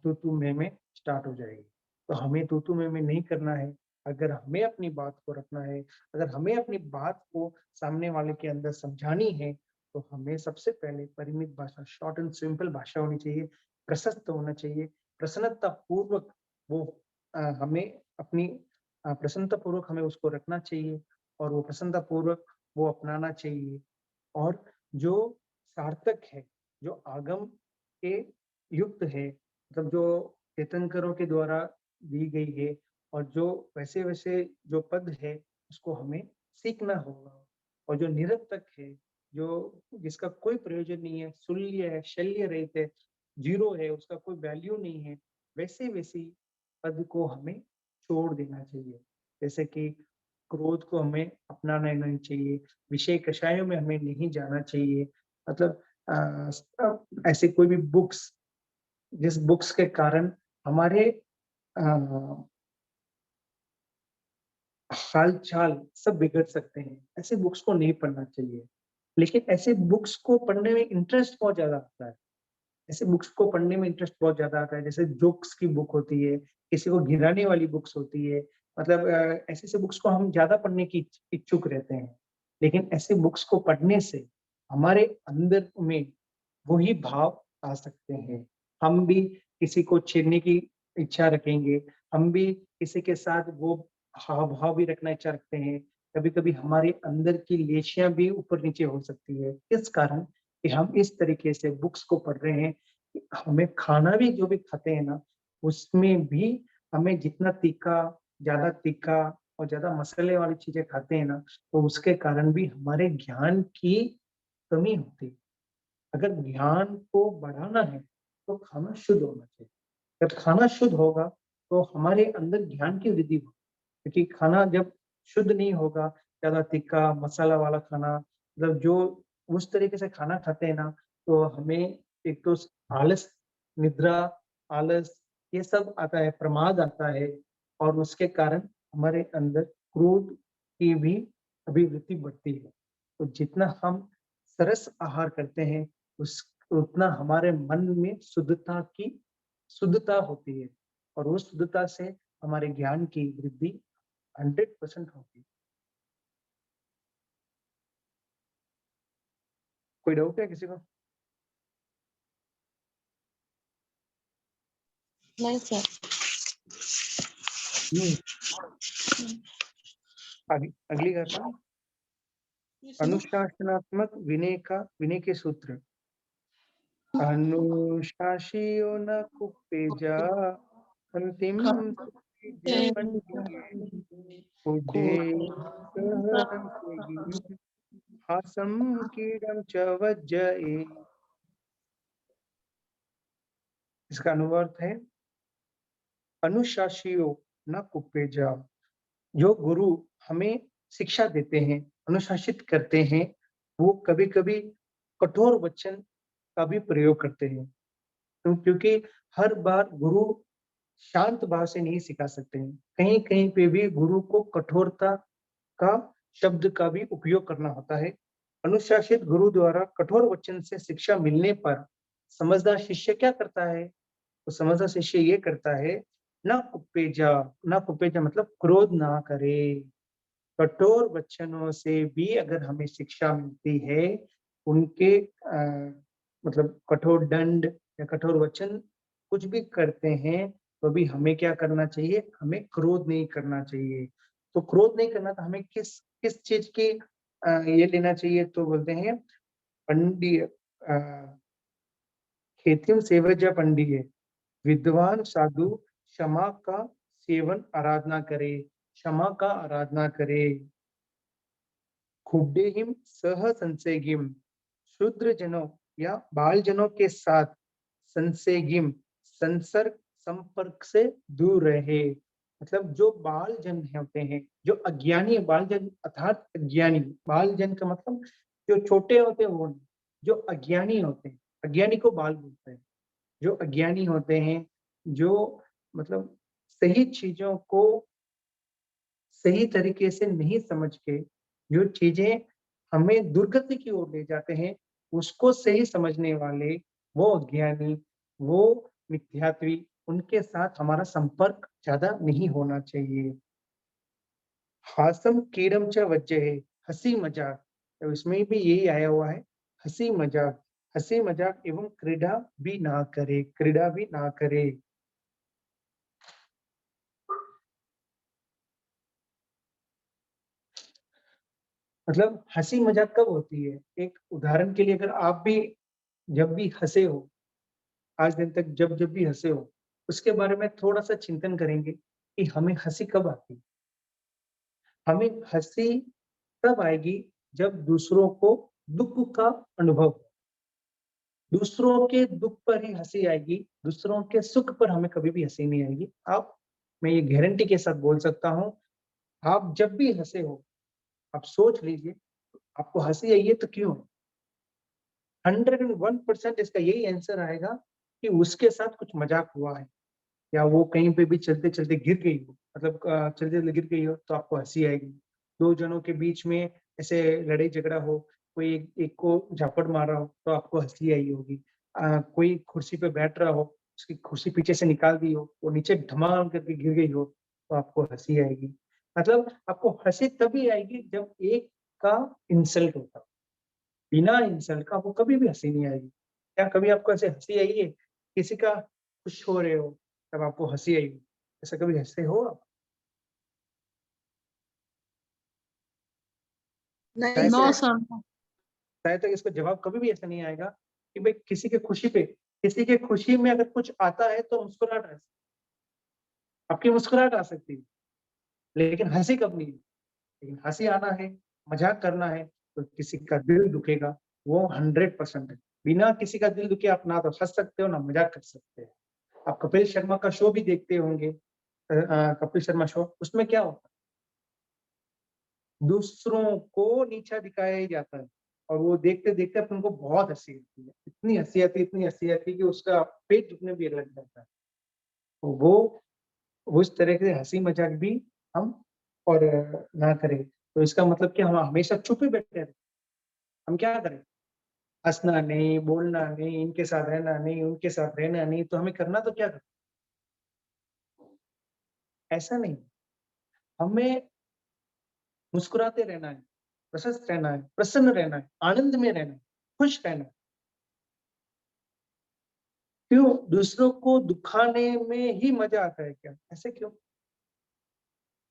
तू-तू, मैं-मैं स्टार्ट हो जाएगी। तो हमें तू-तू, मैं-मैं नहीं करना है। अगर हमें अपनी बात को रखना है, अगर हमें अपनी बात को सामने वाले के अंदर समझानी है, तो हमें सबसे पहले परिमित भाषा, शॉर्ट एंड सिंपल भाषा होनी चाहिए, प्रशस्त होना चाहिए, प्रसन्नतापूर्वक वो हमें अपनी प्रसन्नतापूर्वक हमें उसको रखना चाहिए और वो प्रसन्नतापूर्वक वो अपनाना चाहिए। और जो सार्थक है, जो आगम के युक्त है, मतलब जो तीर्थंकरों के द्वारा दी गई है और जो वैसे-वैसे जो पद है, उसको हमें सीखना होगा और जो निरर्थक है, जो जिसका कोई प्रयोजन नहीं है, शून्य है, शल्य रहित है, जीरो है, उसका कोई वैल्यू नहीं है, वैसे पद को हमें छोड़ देना चाहिए। जैसे कि क्रोध को हमें अपनाना नहीं चाहिए, विषय कषायों में हमें नहीं जाना चाहिए। मतलब ऐसे कोई भी बुक्स, जिस बुक्स के कारण हमारे हाल-चाल सब बिगड़ सकते हैं, ऐसे बुक्स को नहीं पढ़ना चाहिए। लेकिन ऐसे बुक्स को पढ़ने में इंटरेस्ट बहुत ज़्यादा आता है। ऐसे बुक्स को पढ़ने में इंटरेस्ट बहुत ज़्यादा आता है, जैसे जोक्स की बुक होती है, किसी को गिराने वाली बुक्स होती है, मतलब ऐसे-ऐसे बुक्स को हम ज़्यादा पढ़ने की इच्छुक रहते हैं। लेकिन ऐसे बुक्स को पढ़ने से हमारे अंदर में वही भाव आ सकते हैं। हम भी किसी को छेड़ने की इच्छा रखेंगे, हम भी किसी के साथ वो हाव-भाव भी रखना इच्छा रखते हैं। कभी-कभी हमारे अंदर की लेशियाँ भी ऊपर-नीचे हो सकती है। किस कारण? कि हम इस तरीके से बुक्स को पढ़ रहे हैं, कि हमें खाना भी जो भी खाते हैं ना, उसमें भी हमें जितना तीखा, ज़्यादा तीखा और ज़्यादा मसाले वाली चीज़ें खाते हैं ना, तो उसके कारण भी हमारे ज्ञान की कमी होती है। अगर ज्ञान को बढ़ाना है, तो खाना शुद्ध होना चाहिए। जब खाना शुद्ध होगा, तो हमारे अंदर ज्ञान की वृद्धि होगी। क्योंकि खाना जब शुद्ध नहीं होगा, ज़्यादा तीखा, मसाला वाला खाना, मतलब जो उस तरीके से खाना खाते हैं ना, तो हमें एक तो आलस, निद्रा, आलस, ये सब आता है, प्रमाद आता है और उसके कारण हमारे अंदर क्रोध की भी अभिवृत्ति बढ़ती है। तो जितना हम सरस आहार करते हैं, उस उतना हमारे मन में शुद्धता होती है और उस शुद्धता से हमारे ज्ञान की वृद्धि 100% होगी। कोई डाउट है किसी को? नहीं सर। हुँ। अगली गाथा ये सुनो। अनुशासनात्मक विनय के सूत्र। अनुशासियो न कुप्पेजा अंतिम सुखिजे पंडिये उड्डे सह संसेगी हासं कीड़ं च वज्जये। इसका अनुवाद है अनुशासियो न कुप्पेजा। जो गुरु हमें शिक्षा देते हैं, अनुशासित करते हैं, वो कभी-कभी कठोर वचन का भी प्रयोग करते हैं। क्योंकि हर बार गुरु शांत भाव से नहीं सिखा सकते हैं। कहीं-कहीं पे भी गुरु को कठोरता का शब्द का भी उपयोग करना होता है। अनुशासित गुरु द्वारा कठोर वचन से शिक्षा मिलने पर समझदार शिष्य क्या करता है? तो समझदार शिष्य ये करता है, ना कुपेजा मतलब क्रोध ना करे। कठोर वचनों से भी अगर हमें शिक्षा मिलती है, उनके मतलब कठोर दंड या कठोर वचन कुछ भी करते हैं, तो भी हमें क्या करना चाहिए? हमें क्रोध नहीं करना चाहिए। तो क्रोध नहीं करना तो हमें किस किस चीज़ की ये लेना चाहिए तो बोलते हैं पंडी खेतिम सेवज पंडिये, विद्वान साधु क्षमा का सेवन आराधना करे, क्षमा का आराधना करे। खुड्डेहिम सह संसेगिम, शूद्र जनों या बाल जनों के साथ संसेगिम संसर्ग संपर्क से दूर रहे। मतलब जो बाल जन होते हैं, जो अज्ञानी बाल जन अर्थात अज्ञानी बाल जन का मतलब जो छोटे होते हैं वो नहीं, जो अज्ञानी होते हैं, अज्ञानी को बाल बोलते हैं। जो अज्ञानी होते हैं, जो मतलब सही चीजों को सही तरीके से नहीं समझ के जो चीजें हमें दुर्गति की ओर ले जाते हैं, उसको सही समझने वाले वो अज्ञानी, वो मिथ्यात्वी, उनके साथ हमारा संपर्क ज़्यादा नहीं होना चाहिए। हासम कीड़म च वज्जहे, हँसी-मज़ाक, तो इसमें भी यही आया हुआ है, हँसी-मज़ाक। हँसी-मज़ाक एवं क्रीड़ा भी ना करे। मतलब हँसी-मज़ाक कब होती है? एक उदाहरण के लिए अगर आप भी जब भी हँसे हो, आज दिन तक जब-जब भी हँसे हो, उसके बारे में थोड़ा-सा चिंतन करेंगे कि हमें हँसी कब आती है? हमें हँसी तब आएगी जब दूसरों को दुख का अनुभव। दूसरों के दुख पर ही हंसी आएगी, दूसरों के सुख पर हमें कभी भी हंसी नहीं आएगी। आप, मैं ये गारंटी के साथ बोल सकता हूँ, आप जब भी हंसे हो, आप सोच लीजिए, आपको हंसी आई है तो क्यों? 101% इसका यही आंसर आएगा कि उसके साथ कुछ मजाक हुआ है, या वो कहीं पे भी चलते-चलते गिर गई हो, मतलब चलते-चलते गिर गई हो तो आपको हँसी आएगी। 2 जनों के बीच में ऐसे लड़ाई-झगड़ा हो, कोई एक एक को झापड़ मारा हो तो आपको हँसी आई होगी। कोई कुर्सी पे बैठ रहा हो, उसकी कुर्सी पीछे से निकाल दी हो, वो नीचे धमाल करके गिर गई हो तो आपको हँसी आएगी। मतलब आपको हँसी तभी आएगी जब एक का इंसल्ट होगा। बिना इंसल्ट का आपको कभी भी हँसी नहीं आएगी। क्या कभी आपको ऐसे हँसी आई है? किसी का खुश हो रहे हो, तब आपको हँसी आई हो? ऐसा कभी हँसे हो आप? नहीं शायद सर। नो तक सर। शायद तक इसका जवाब कभी भी ऐसा नहीं आएगा कि भाई किसी के खुशी में अगर कुछ आता है तो मुस्कुराहट आ, आपकी मुस्कुराहट आ सकती है, लेकिन हँसी कब नहीं? लेकिन हँसी आना है, मज़ाक करना है, तो किसी का दिल दुखेगा, वो 100% है। बिना किसी का दिल दुखे आप ना तो हँस सकते हो, ना मज़ाक कर सकते हो। आप कपिल शर्मा का शो भी देखते होंगे, कपिल शर्मा शो, उसमें क्या होता है? दूसरों को नीचा दिखाया ही जाता है और वो देखते-देखते फिर उनको बहुत हँसी आती है। इतनी हँसी आती है कि उसका पेट दुखने भी लग जाता है। तो वो उस तरह के हँसी-मज़ाक भी हम और ना करें। तो इसका मतलब कि हम हमेशा चुप ही बैठे रहें। हम क्या करें? हँसना नहीं, बोलना नहीं, इनके साथ रहना नहीं, उनके साथ रहना नहीं, तो हमें करना तो क्या है? ऐसा नहीं, हमें मुस्कुराते रहना है, प्रशस्त रहना है, प्रसन्न रहना है, आनंद में रहना है, खुश रहना है। क्यों? दूसरों को दुखाने में ही मज़ा आता है क्या? ऐसे क्यों?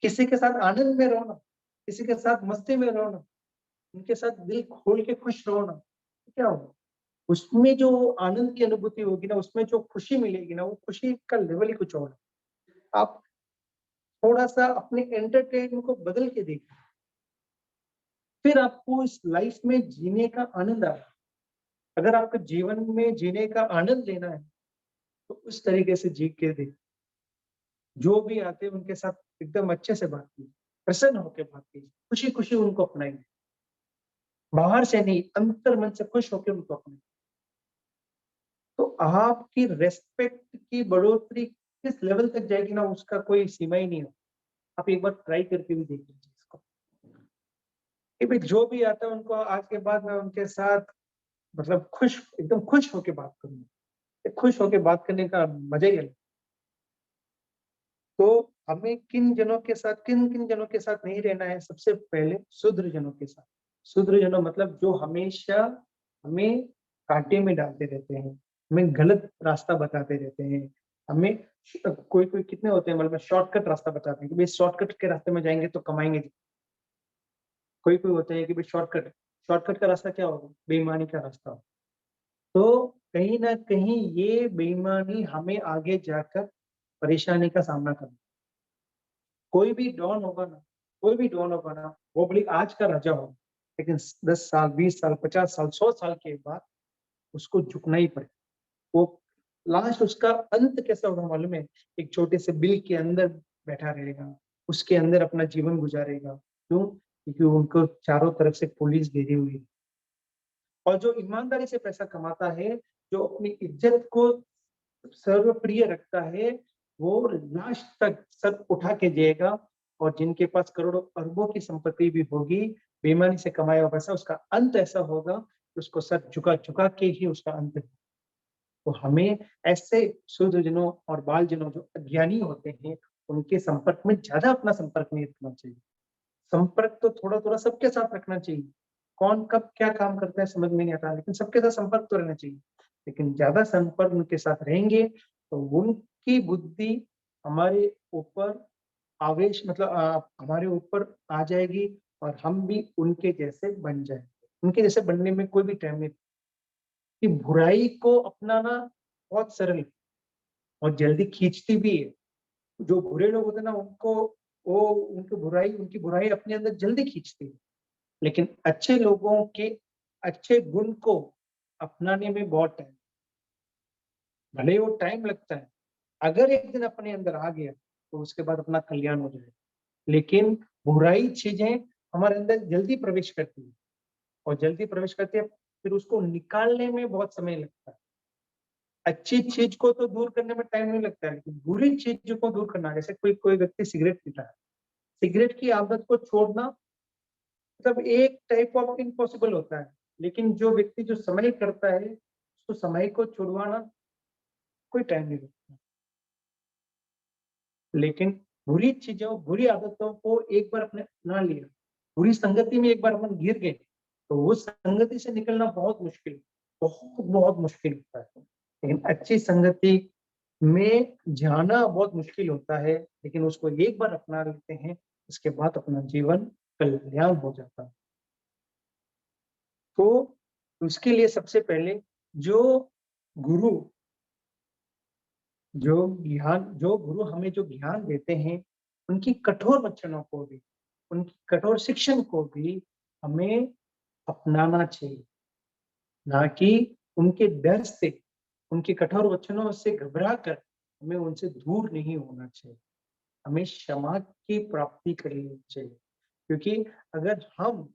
किसी के साथ आनंद में रहो ना, किसी के साथ मस्ती में रहो ना, उनके साथ दिल खोल के खुश रहो ना, तो क्या होगा? उसमें जो आनंद की अनुभूति होगी ना, उसमें जो खुशी मिलेगी ना, वो खुशी का लेवल ही कुछ और है। आप थोड़ा-सा अपने एंटरटेनमेंट को बदल के देखिए, फिर आपको इस लाइफ में जीने का आनंद आएगा। अगर आपको जीवन में जीने का आनंद लेना है, तो उस तरीके से जी के देखिए। जो भी आते हैं उनके साथ एकदम अच्छे से बात कीजिए, प्रसन्न होके बात कीजिए, खुशी-खुशी उनको अपनाइए। बाहर से नहीं, अंतर मन से खुश होके उनको अपनाइए। तो आपकी रिस्पेक्ट की बढ़ोतरी किस लेवल तक जाएगी ना, उसका कोई सीमा ही नहीं है। आप एक बार ट्राई करके भी देख लीजिए इसको। कि भाई जो भी आता है उनको आज के बाद मैं उनके साथ मतलब एकदम खुश होके बात करूँगा। खुश होके बात करने का मज़ा ही अलग है। तो हमें किन-किन जनों के साथ नहीं रहना है, सबसे पहले शुद्र जनों के साथ। शुद्र जनों मतलब जो हमेशा हमें कांटे में डालते रहते हैं, हमें गलत रास्ता बताते रहते हैं, हमें कोई-कोई कितने होते हैं मतलब शॉर्टकट रास्ता बताते हैं कि भई शॉर्टकट के रास्ते में जाएँगे तो कमाएँगे। कोई-कोई होते हैं कि भई शॉर्टकट का रास्ता क्या होगा? बेईमानी का रास्ता होगा। तो कहीं न कहीं ये बेईमानी हमें आगे जाकर परेशानी का सामना करना। कोई भी डॉन होगा ना, वो भले आज का राजा हो, लेकिन 10 साल, 20 साल, 50 साल, 100 साल के बाद उसको झुकना ही पड़ेगा। वो लास्ट उसका अंत कैसा होगा मालूम है? एक छोटे से बिल के अंदर बैठा रहेगा, उसके अंदर अपना जीवन गुज़ारेगा। क्यों? क्योंकि उनको चारों तरफ से पुलिस घेरी हुई है। और जो ईमानदारी से पैसा कमाता है, जो अपनी इज़्ज़त को सर्वप्रिय रखता है, वो लास्ट तक सर उठा के जिएगा और जिनके पास करोड़ों अरबों की संपत्ति भी होगी, बेईमानी से कमाया हुआ पैसा, उसका अंत ऐसा होगा कि उसको सर झुका-झुका के ही उसका अंत है। तो हमें ऐसे शूद्रजनों और बालजनों जो अज्ञानी होते हैं, उनके संपर्क में ज़्यादा अपना संपर्क नहीं रखना चाहिए। संपर्क तो थोड़ा-थोड़ा सबके साथ रखना चाहिए। कौन कब क्या काम करता है समझ में नहीं आता, लेकिन सबके साथ संपर्क तो रहना चाहिए। लेकिन ज़्यादा संपर्क उनके साथ रहेंगे, तो उनकी बुद्धि हमारे ऊपर हमारे ऊपर आ जाएगी और हम भी उनके जैसे बन जाएँगे। उनके जैसे बनने में कोई भी टाइम नहीं, कि बुराई को अपनाना बहुत सरल है और जल्दी खींचती भी है। जो बुरे लोग होते हैं ना, उनकी बुराई अपने अंदर जल्दी खींचती है। लेकिन अच्छे लोगों के अच्छे गुण को अपनाने में बहुत टाइम, भले ही वो टाइम लगता है, अगर एक दिन अपने अंदर आ गया तो उसके बाद अपना कल्याण हो जाएगा। लेकिन बुराई चीजें हमारे अंदर जल्दी प्रवेश करती है, और जल्दी प्रवेश करती है, फिर उसको निकालने में बहुत समय लगता है। अच्छी चीज को तो दूर करने में टाइम नहीं लगता है, लेकिन बुरी चीज को दूर करना, जैसे कोई कोई व्यक्ति सिगरेट पीता है, सिगरेट की आदत को छोड़ना मतलब एक टाइप ऑफ इम्पॉसिबल होता है, लेकिन जो व्यक्ति जो समय करता है, उसको समय को छुड़वाना कोई टाइम नहीं लगता। लेकिन बुरी चीजों, बुरी आदतों को एक बार अपने अपना लिया, बुरी संगति में एक बार अपन गिर गए, तो उस संगति से निकलना बहुत मुश्किल, बहुत बहुत मुश्किल होता है। लेकिन अच्छी संगति में जाना बहुत मुश्किल होता है, लेकिन उसको एक बार अपना लेते हैं, उसके बाद अपना जीवन कल्याण हो जाता है। तो उसके लिए सबसे पहले जो गुरु जो गुरु हमें जो ज्ञान देते हैं, उनकी कठोर वचनों को भी, उनकी कठोर शिक्षण को भी हमें अपनाना चाहिए, ना कि उनके डर से, उनके कठोर वचनों से घबरा कर हमें उनसे दूर नहीं होना चाहिए। हमें क्षमा की प्राप्ति करनी चाहिए, क्योंकि अगर हम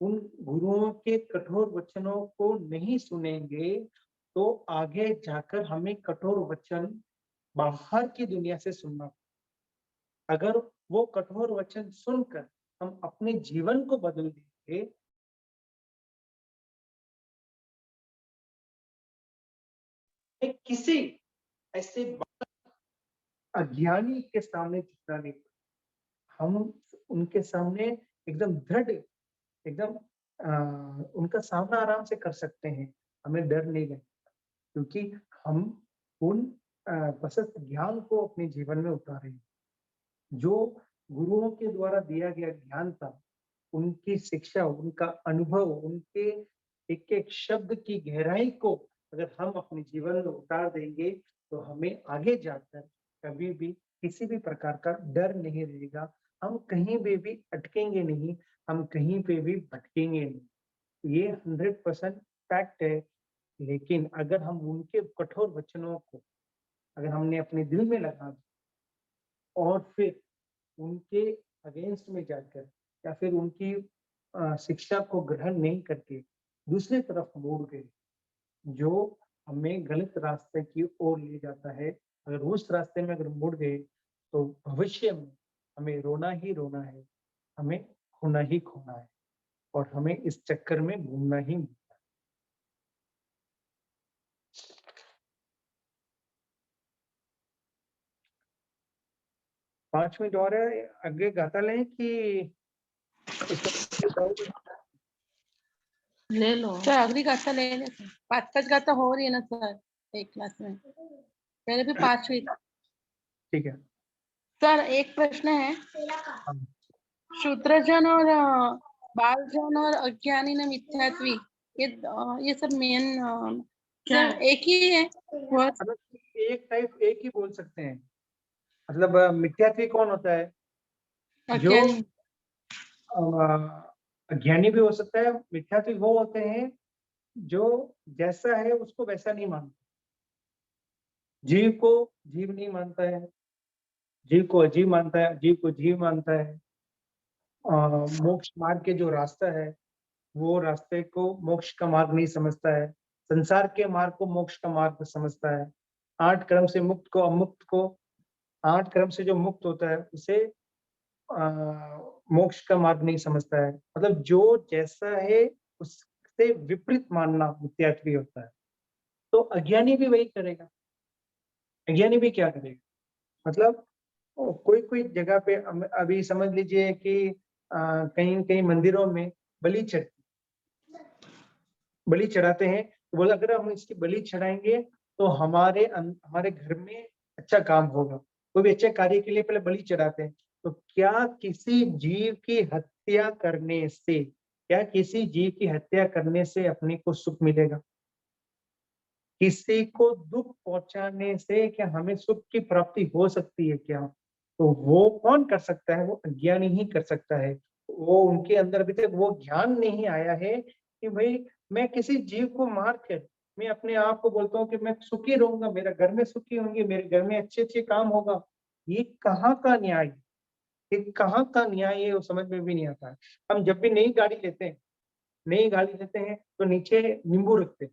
उन गुरुओं के कठोर वचनों को नहीं सुनेंगे, तो आगे जाकर हमें कठोर वचन बाहर की दुनिया से सुनना। अगर वो कठोर वचन सुनकर हम अपने जीवन को बदल देंगे, किसी ऐसे अज्ञानी के सामने झुकना नहीं, हम उनके सामने एकदम दृढ़, एकदम उनका सामना आराम से कर सकते हैं, हमें डर नहीं लगता, क्योंकि हम उन प्रशस्त ज्ञान को अपने जीवन में उतारे, जो गुरुओं के द्वारा दिया गया ज्ञान था, उनकी शिक्षा, उनका अनुभव, उनके एक एक शब्द की गहराई को अगर हम अपने जीवन में उतार देंगे, तो हमें आगे जाकर कभी भी किसी भी प्रकार का डर नहीं रहेगा, हम कहीं पे भी अटकेंगे नहीं, हम कहीं पे भी भटकेंगे नहीं। ये 100% फैक्ट है। लेकिन अगर हम उनके कठोर वचनों को अगर हमने अपने दिल में लगा दिया और फिर उनके अगेंस्ट में जाकर या फिर उनकी शिक्षा को ग्रहण नहीं करके दूसरी तरफ मुड़ गए, जो हमें गलत रास्ते की ओर ले जाता है, अगर उस रास्ते में अगर मुड़ गए, तो भविष्य में हमें रोना ही रोना है, हमें खोना ही खोना है, और हमें इस चक्कर में घूमना ही घूमना है। 5 मिनट और है, आगे गाता लें कि ले लो सर, अगली गाथा ले ले सर। 5 गाथा हो रही है ना सर एक क्लास में, पहले भी 5 हुई। ठीक है। सर एक प्रश्न है, हाँ, शूद्रजन और बालजन और अज्ञानी न मिथ्यात्वी, ये सब मेन क्या एक ही है वर्ड? मतलब एक टाइप एक ही बोल सकते हैं, मतलब मिथ्यात्वी कौन होता है? जो अज्ञानी। अज्ञानी भी हो सकता है, मिथ्यात्वी वो होते हैं जो जैसा है उसको वैसा नहीं मानते, जीव को जीव नहीं मानता है, जीव को अजीव मानता है, अजीव को जीव मानता है। मोक्ष मार्ग के जो रास्ता है, वो रास्ते को मोक्ष का मार्ग नहीं समझता है, संसार के मार्ग को मोक्ष का मार्ग समझता है। 8 कर्म से मुक्त को, अमुक्त को, 8 कर्म से जो मुक्त होता है उसे मोक्ष का मार्ग नहीं समझता है। मतलब जो जैसा है उससे विपरीत मानना मिथ्यात्व होता है। तो अज्ञानी भी वही करेगा। अज्ञानी भी क्या करेगा, मतलब कोई कोई जगह पे अभी समझ लीजिए कि कहीं कहीं मंदिरों में बलि चढ़ बलि चढ़ाते हैं, तो बोला अगर हम इसकी बलि चढ़ाएंगे तो हमारे घर में अच्छा काम होगा। कोई भी अच्छे कार्य के लिए पहले बलि चढ़ाते हैं। तो क्या किसी जीव की हत्या करने से, क्या किसी जीव की हत्या करने से अपने को सुख मिलेगा? किसी को दुख पहुंचाने से क्या हमें सुख की प्राप्ति हो सकती है क्या? तो वो कौन कर सकता है? वो अज्ञानी ही कर सकता है। वो उनके अंदर अभी तक वो ज्ञान नहीं आया है कि भाई मैं किसी जीव को मार कर मैं अपने आप को बोलता हूँ कि मैं सुखी रहूंगा, मेरा घर में सुखी होंगे, मेरे घर में अच्छे अच्छे काम होगा। ये कहाँ का न्याय, ये कहाँ का न्याय है, वो समझ में भी नहीं आता है। हम जब भी नई गाड़ी लेते हैं, नई गाड़ी लेते हैं तो नीचे नींबू रखते हैं,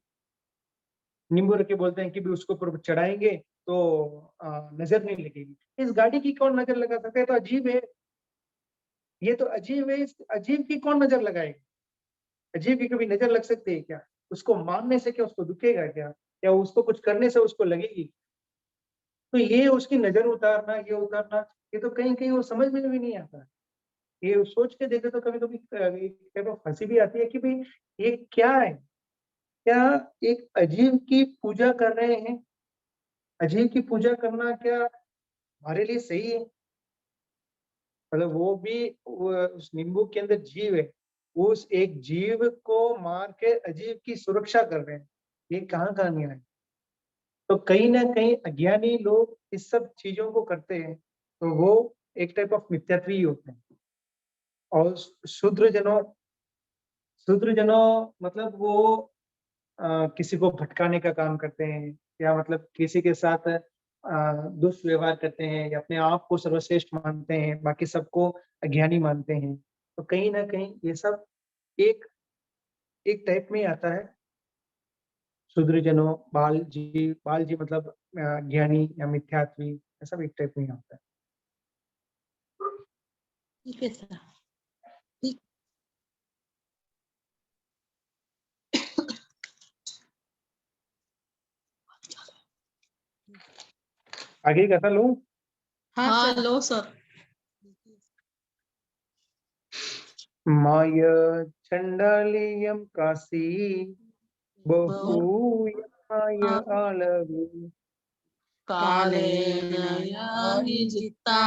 नींबू रख के बोलते हैं कि भी उसको ऊपर चढ़ाएंगे तो नजर नहीं लगेगी। इस गाड़ी की कौन नजर लगा सकता है? तो अजीब है, ये तो अजीब है। इस अजीब की कौन नजर लगाएगी? अजीब की कभी नजर लग सकती है क्या? उसको मारने से क्या उसको दुखेगा क्या, या उसको कुछ करने से उसको लगेगी? तो ये उसकी नजर उतारना, ये उतारना, ये तो कहीं कहीं वो समझ में भी नहीं आता है। ये सोच के देखे तो कभी कभी हंसी भी आती है कि भाई ये क्या है? क्या एक अजीब की पूजा कर रहे हैं? अजीब की पूजा करना क्या हमारे लिए सही है? मतलब वो भी उस नींबू के अंदर जीव है, उस एक जीव को मार के अजीब की सुरक्षा कर रहे हैं। ये कहाँ का न्याय है? तो कहीं ना कहीं अज्ञानी लोग इस सब चीजों को करते हैं, तो वो एक टाइप ऑफ मिथ्यात्व ही होते हैं। और शूद्र जनों मतलब वो किसी को भटकाने का काम करते हैं, या मतलब किसी के साथ दुष्व्यवहार करते हैं, या अपने आप को सर्वश्रेष्ठ मानते हैं, बाकी सबको अज्ञानी मानते हैं। तो कहीं ना कहीं ये सब एक एक टाइप में ही आता है। शूद्र जनों, बाल जी मतलब ज्ञानी या मिथ्यात्वी, ऐसा भी एक टाइप में ही आता है। ठीक है सर। ठीक। आगे कैसा लूं? हाँ लो सर। माय चंडालीयम काशी बहुयमाय आलवी कालेन याहि जिता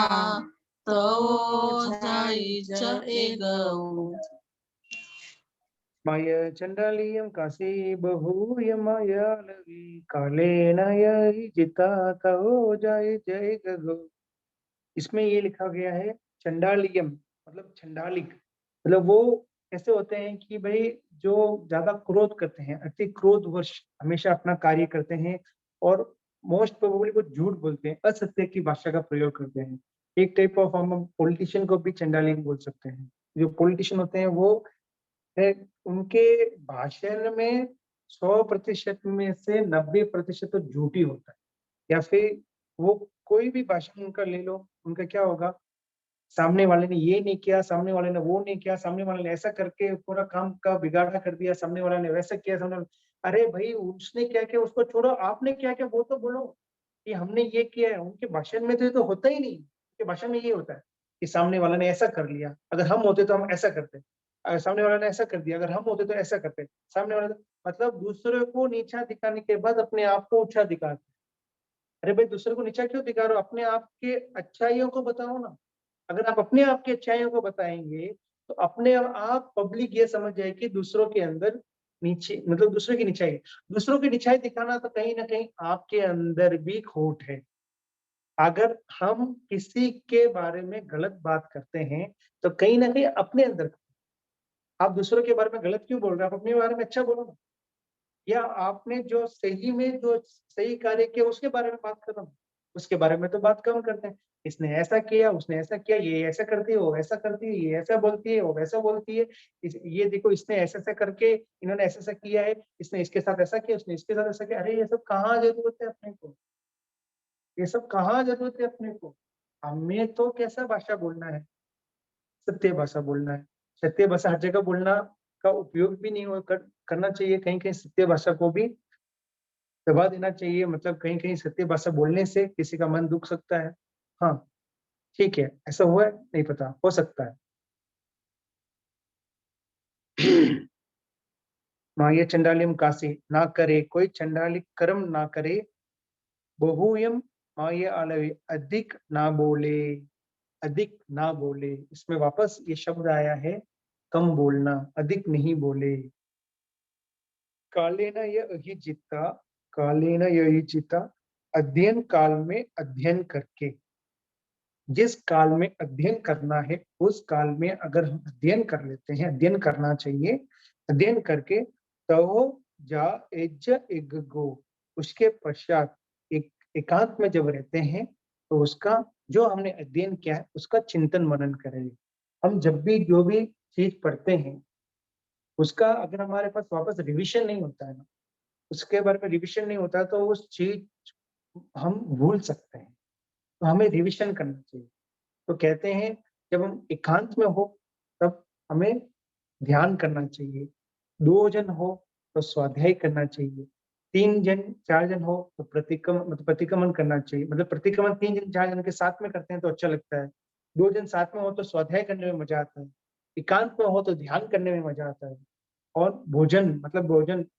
तवो जाई च एगौ। माय चंडालीयम काशी बहुयमाय आलवी कालेन यहि जिता तवो जाय जय गगो। इसमें ये लिखा गया है चंडालियम मतलब चंडालिक, मतलब वो ऐसे होते हैं कि भाई जो ज्यादा क्रोध करते हैं, अति क्रोधवश हमेशा अपना कार्य करते हैं, और मोस्ट प्रोबेबली वो झूठ बोलते हैं, असत्य की भाषा का प्रयोग करते हैं। एक टाइप ऑफ हम पॉलिटिशियन को भी चंडालिक बोल सकते हैं। जो पॉलिटिशियन होते हैं वो है, उनके भाषण में 100% में से 90% तो झूठ ही होता है। या फिर वो कोई भी भाषण उनका ले लो, उनका क्या होगा, सामने वाले ने ये नहीं किया, सामने वाले ने वो नहीं किया, सामने वाले ने ऐसा करके पूरा काम का बिगाड़ा कर दिया, सामने वाले ने वैसा किया, अरे भाई उसने क्या किया उसको छोड़ो, आपने क्या किया वो तो बोलो कि हमने ये किया है। उनके भाषण में तो ये तो होता ही नहीं। उनके भाषण में ये होता है कि सामने वाले ने ऐसा कर लिया, अगर हम होते तो हम ऐसा करते, अगर सामने वाले ने ऐसा कर दिया, अगर हम होते तो ऐसा करते, सामने वाले मतलब दूसरे को नीचा दिखाने के बाद अपने आप को ऊंचा दिखाते। अरे भाई दूसरे को नीचा क्यों दिखा रहे हो? अपने आप के अच्छाइयों को बताओ ना। अगर आप अपने आप की अच्छाइयों को बताएंगे तो अपने आप पब्लिक ये समझ जाएगी दूसरों के अंदर नीचे, मतलब दूसरों की निचाई, दूसरों की निचाई दिखाना तो कहीं ना कहीं आपके अंदर भी खोट है। अगर हम किसी के बारे में गलत बात करते हैं तो कहीं ना कहीं अपने अंदर, आप दूसरों के बारे में गलत क्यों बोल रहे हैं? आप अपने बारे में अच्छा बोलो ना। या आपने जो सही में जो सही कार्य किया उसके बारे में बात करो, उसके बारे में तो बात कम करते हैं। इसने ऐसा किया, उसने ऐसा किया, ये ऐसा करती है, वो वैसा करती है, ये ऐसा बोलती है, वो वैसा बोलती है, ये देखो इसने ऐसा ऐसा करके, इन्होंने ऐसा ऐसा किया है, इसने इसके साथ ऐसा किया, उसने इसके साथ ऐसा किया। अरे ये सब कहाँ जरूरत है अपने को? ये सब कहाँ जरूरत है अपने को? हमें तो कैसा भाषा बोलना है? सत्य भाषा बोलना है। सत्य भाषा हर जगह बोलना का उपयोग भी नहीं करना चाहिए, कहीं कहीं सत्य भाषा को भी दबा देना चाहिए। मतलब कहीं कहीं सत्य भाषा बोलने से किसी का मन दुख सकता है। हाँ ठीक है, ऐसा हुआ है नहीं पता, हो सकता है। माया चंडालियम काशी, ना करे कोई चंडालिक कर्म ना करे, बहुयम माया आलवे, अधिक ना बोले, अधिक ना बोले। इसमें वापस ये शब्द आया है कम बोलना, अधिक नहीं बोले। कालेन यही चित्ता, कालेन यही चित्ता, अध्ययन काल में अध्ययन करके, जिस काल में अध्ययन करना है उस काल में अगर हम अध्ययन कर लेते हैं, अध्ययन करना चाहिए, अध्ययन करके तहो जा एज इग गो। उसके पश्चात एकांत में जब रहते हैं तो उसका जो हमने अध्ययन किया है उसका चिंतन मनन करें। हम जब भी जो भी चीज पढ़ते हैं उसका अगर हमारे पास वापस रिविजन नहीं होता है ना, उसके बारे में रिविजन नहीं होता है तो उस चीज हम भूल सकते हैं। तो हमें रिविजन करना चाहिए। तो कहते हैं जब हम एकांत में हो तब हमें ध्यान करना चाहिए। 2 जन हो तो स्वाध्याय करना चाहिए। 3 जन 4 जन हो तो प्रतिक्रमण करना चाहिए। मतलब प्रतिक्रमण 3 जन 4 जन के साथ में करते हैं तो अच्छा लगता है। 2 जन साथ में हो तो स्वाध्याय करने में मजा आता है। एकांत में हो तो ध्यान करने में मजा आता है। और भोजन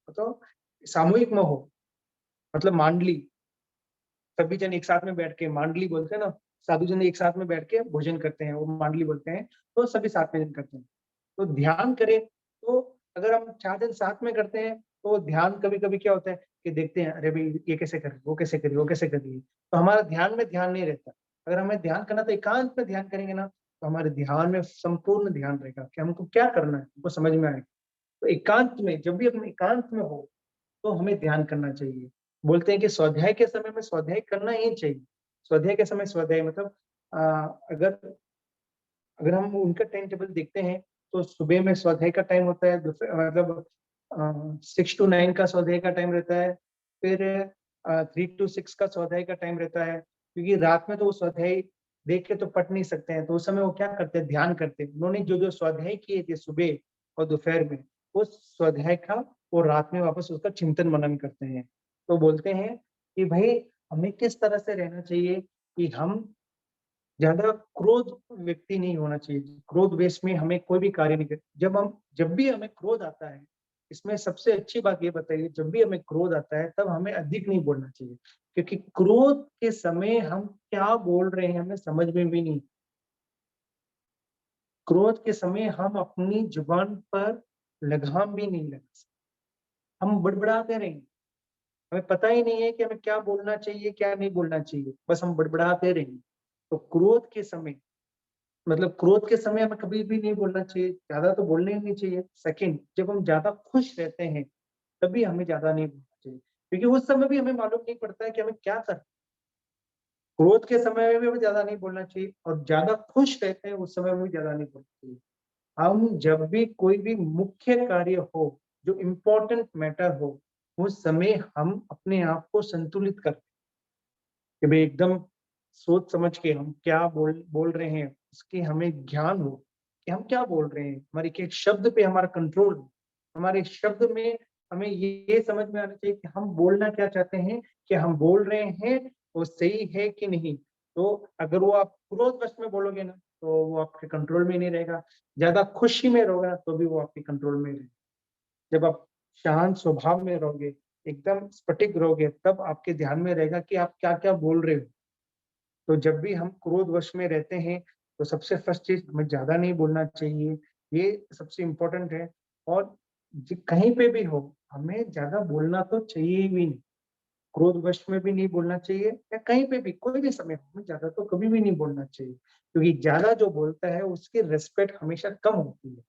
तो सामूहिक में हो, मतलब मांडली, सभी जन एक साथ में बैठ के, मांडली बोलते हैं ना, साधु जन एक साथ में बैठ के भोजन करते हैं, वो मांडली बोलते हैं। तो सभी साथ में जन करते हैं। तो ध्यान करें तो अगर हम 4 जन साथ में करते हैं तो ध्यान कभी-कभी क्या होता है कि देखते हैं, अरे भाई ये कैसे कर रही है, वो कैसे कर रही है, वो कैसे कर रही है। तो हमारा ध्यान में ध्यान नहीं रहता। अगर हमें ध्यान करना तो एकांत में ध्यान करेंगे ना, तो हमारे ध्यान में संपूर्ण ध्यान रहेगा कि हमको क्या करना है, हमको समझ में आएगा। तो एकांत में, जब भी हम एकांत में हो तो हमें ध्यान करना चाहिए। बोलते हैं कि स्वाध्याय के समय में स्वाध्याय करना ही चाहिए। स्वाध्याय के समय स्वाध्याय मतलब अ, अगर अगर हम उनका टाइम टेबल देखते हैं तो सुबह में स्वाध्याय का टाइम होता है, मतलब 6 to 9 का स्वाध्याय का टाइम रहता है। फिर 3 to 6 का स्वाध्याय का टाइम रहता है, क्योंकि रात में तो वो स्वाध्याय देख के तो पढ़ नहीं सकते हैं, तो उस समय वो क्या करते हैं, ध्यान करते हैं। उन्होंने जो जो स्वाध्याय किए थे सुबह और दोपहर में, उस स्वाध्याय का वो रात में वापस उसका चिंतन मनन करते हैं। तो बोलते हैं कि भाई हमें किस तरह से रहना चाहिए कि हम ज्यादा क्रोध व्यक्ति नहीं होना चाहिए। क्रोध वेश में हमें कोई भी कार्य नहीं कर। जब भी हमें क्रोध आता है, इसमें सबसे अच्छी बात ये बताइए, जब भी हमें क्रोध आता है तब हमें अधिक नहीं बोलना चाहिए, क्योंकि क्रोध के समय हम क्या बोल रहे हैं हमें समझ में भी नहीं। क्रोध के समय हम अपनी जुबान पर लगाम भी नहीं लगा सकते। हम बड़बड़ाते रहेंगे, हमें पता ही नहीं है कि हमें क्या बोलना चाहिए, क्या नहीं बोलना चाहिए, बस हम बड़बड़ाते रहेंगे। तो क्रोध के समय, मतलब क्रोध के समय हमें कभी भी नहीं बोलना चाहिए, ज्यादा तो बोलने ही नहीं चाहिए। सेकंड, जब हम ज्यादा खुश रहते हैं तभी हमें ज्यादा नहीं बोलना चाहिए, क्योंकि उस समय भी हमें मालूम नहीं पड़ता है कि हमें क्या करना है। क्रोध के समय में भी हमें ज्यादा नहीं बोलना चाहिए और ज्यादा खुश रहते हैं उस समय में भी ज्यादा नहीं बोलना चाहिए। हम जब भी कोई भी मुख्य कार्य हो, जो इम्पोर्टेंट मैटर हो, उस समय हम अपने आप को संतुलित कर कि भाई एकदम सोच समझ के हम क्या बोल बोल रहे हैं, उसकी हमें ज्ञान हो कि हम क्या बोल रहे हैं। हमारे एक एक शब्द पे हमारा कंट्रोल हो। हमारे शब्द में हमें ये समझ में आना चाहिए कि हम बोलना क्या चाहते हैं, कि हम बोल रहे हैं वो सही है कि नहीं। तो अगर वो आप क्रोधवश में बोलोगे ना तो वो आपके कंट्रोल में नहीं रहेगा। ज्यादा खुशी में रहोगे ना तो भी वो आपके कंट्रोल में रहेगा। जब आप शांत स्वभाव में रहोगे, एकदम स्फटिक रहोगे, तब आपके ध्यान में रहेगा कि आप क्या-क्या बोल रहे हो। तो जब भी हम क्रोधवश में रहते हैं, तो सबसे फर्स्ट चीज़ हमें ज़्यादा नहीं बोलना चाहिए, ये सबसे इम्पोर्टेंट है। और कहीं पे भी हो, हमें ज़्यादा बोलना तो चाहिए ही नहीं। क्रोधवश में भी नहीं बोलना चाहिए या कहीं पे भी, कोई भी समय हो, हमें ज़्यादा तो कभी भी नहीं बोलना चाहिए, क्योंकि ज़्यादा जो बोलता है उसकी रिस्पेक्ट हमेशा कम होती है।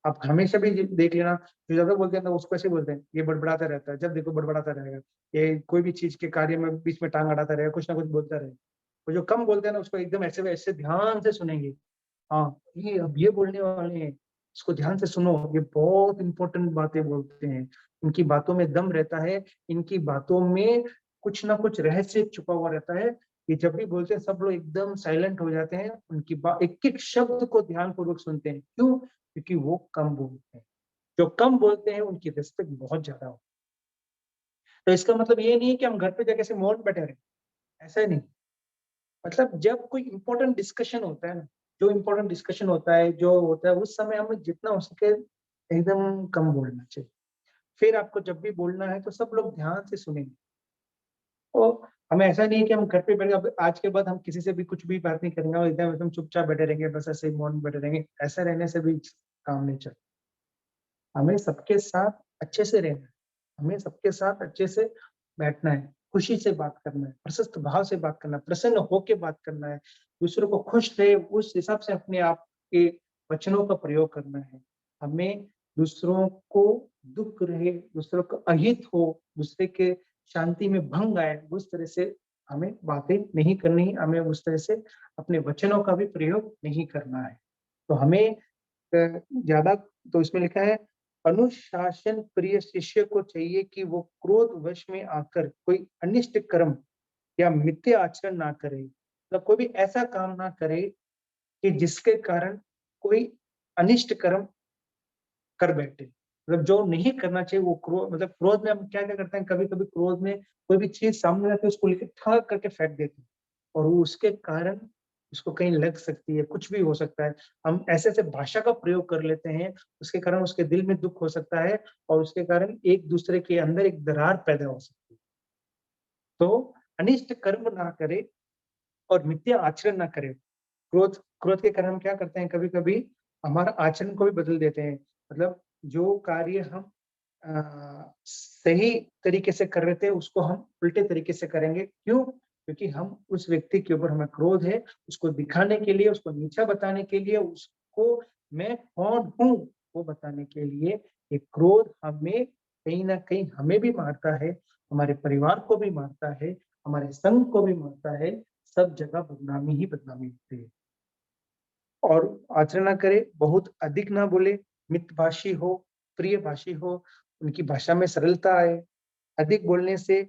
आप हमेशा भी देख लेना, जो ज़्यादा बोलते हैं ना उसको ऐसे बोलते हैं, ये बड़बड़ाता रहता है, जब देखो बड़बड़ाता रहेगा। ये कोई भी चीज़ के कार्य में बीच में टाँग अड़ाता रहेगा, कुछ ना कुछ बोलता रहेगा। और जो कम बोलते हैं ना उसको एकदम ऐसे वैसे ध्यान से सुनेंगे। हाँ, ये अब ये बोलने वाले हैं, इसको ध्यान से सुनो, ये बहुत इम्पोर्टेंट बातें बोलते हैं। इनकी बातों में दम रहता है, इनकी बातों में कुछ ना कुछ रहस्य छुपा हुआ रहता है। ये जब भी बोलते हैं सब लोग एकदम साइलेंट हो जाते हैं, उनकी एक-एक शब्द को ध्यानपूर्वक सुनते हैं। क्यों? क्योंकि वो कम बोलते हैं। जो कम बोलते हैं उनकी रिस्पेक्ट बहुत ज़्यादा होती है। तो इसका मतलब ये नहीं है कि हम घर पे जाके ऐसे मौन बैठे रहें, ऐसा नहीं। मतलब जब कोई इम्पोर्टेंट डिस्कशन होता है ना, जो इम्पोर्टेंट डिस्कशन होता है, जो होता है उस समय हमें जितना हो सके एकदम कम बोलना चाहिए। फिर आपको जब भी बोलना है तो सब लोग ध्यान से सुनेंगे। तो हमें ऐसा नहीं है कि हम घर पे बैठ के अब आज के बाद हम किसी से भी कुछ भी बात नहीं करेंगे और एकदम एकदम चुपचाप बैठे रहेंगे, बस ऐसे ही मौन में बैठे रहेंगे। ऐसा रहने से भी काम नहीं चलता। हमें सबके साथ अच्छे से रहना है, हमें सबके साथ अच्छे से बैठना है, खुशी से बात करना है, प्रशस्त भाव से बात करना है, प्रसन्न होके बात करना है, दूसरों को खुश रहे उस हिसाब से अपने आप के वचनों का प्रयोग करना है। हमें दूसरों को दुख रहे, दूसरों को अहित हो, दूसरे के शांति में भंग आए, उस तरह से हमें बातें नहीं करनी, हमें उस तरह से अपने वचनों का भी प्रयोग नहीं करना है। तो हमें ज़्यादा, तो इसमें लिखा है अनुशासन प्रिय शिष्य को चाहिए कि वो क्रोध वश में आकर कोई अनिष्ट कर्म या मिथ्या आचरण ना करे, मतलब कोई भी ऐसा काम ना करे कि जिसके कारण कोई अनिष्ट कर्म कर बैठे। मतलब जो नहीं करना चाहिए वो मतलब क्रोध में हम क्या-क्या करते हैं, कभी-कभी क्रोध में कोई भी चीज़ सामने आती है उसको लेके ठाक करके फेंक देते हैं और वो उसके कारण उसको कहीं लग सकती है, कुछ भी हो सकता है। हम ऐसे-ऐसे भाषा का प्रयोग कर लेते हैं, उसके कारण उसके दिल में दुःख हो सकता है और उसके कारण एक-दूसरे के अंदर एक दरार पैदा हो सकती है। तो अनिष्ट कर्म ना करे और मिथ्या आचरण ना करे। क्रोध क्रोध के कारण हम क्या करते हैं, कभी-कभी हमारा आचरण को भी बदल देते हैं। मतलब जो कार्य हम सही तरीके से कर रहे थे, उसको हम उल्टे तरीके से करेंगे। क्यों? क्योंकि हम उस व्यक्ति के ऊपर हमें क्रोध है, उसको दिखाने के लिए, उसको नीचा बताने के लिए, उसको मैं कौन हूँ, वो बताने के लिए ये क्रोध हमें कहीं न कहीं हमें भी मारता है, हमारे परिवार को भी मारता है, हमारे संघ को भी मारता है, सब जगह बदनामी ही बदनामी होती है। और आचरण ना करे, बहुत अधिक ना बोले, मितभाषी हो, प्रियभाषी हो, उनकी भाषा में सरलता आए। अधिक बोलने से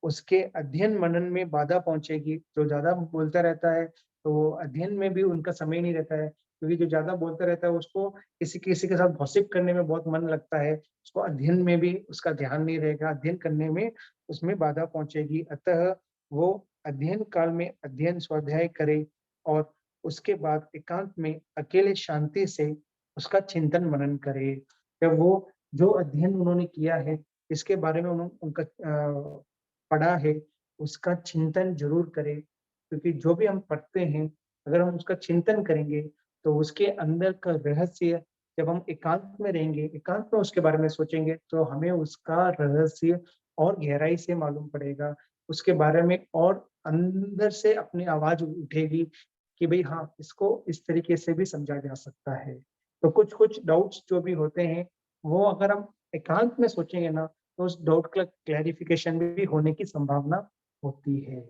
उसके अध्ययन मनन में बाधा पहुँचेगी। जो ज़्यादा बोलता रहता है, तो वो अध्ययन में भी उनका समय नहीं रहता है, क्योंकि जो ज़्यादा बोलता रहता है उसको किसी-किसी के साथ गॉसिप करने में बहुत मन लगता है। उसको अध्ययन में भी उसका ध्यान नहीं रहेगा, अध्ययन करने में उसमें बाधा पहुँचेगी। अतः वो अध्ययन काल में अध्ययन स्वाध्याय करे और उसके बाद एकांत में अकेले शांति से उसका चिंतन मनन करे। जब वो जो अध्ययन उन्होंने किया है, इसके बारे में उनका पढ़ा है, उसका चिंतन ज़रूर करें, क्योंकि जो भी हम पढ़ते हैं, अगर हम उसका चिंतन करेंगे, तो उसके अंदर का रहस्य जब हम एकांत में रहेंगे, एकांत में उसके बारे में सोचेंगे, तो हमें उसका रहस्य और गहराई से मालूम पड़ेगा। उसके बारे में और अंदर से अपनी आवाज़ उठेगी कि भई हाँ, इसको इस तरीके से भी समझा जा सकता है। तो कुछ-कुछ डाउट्स जो भी होते हैं, वो अगर हम एकांत में सोचेंगे ना, तो उस डाउट का क्लैरिफ़िकेशन भी होने की संभावना होती है।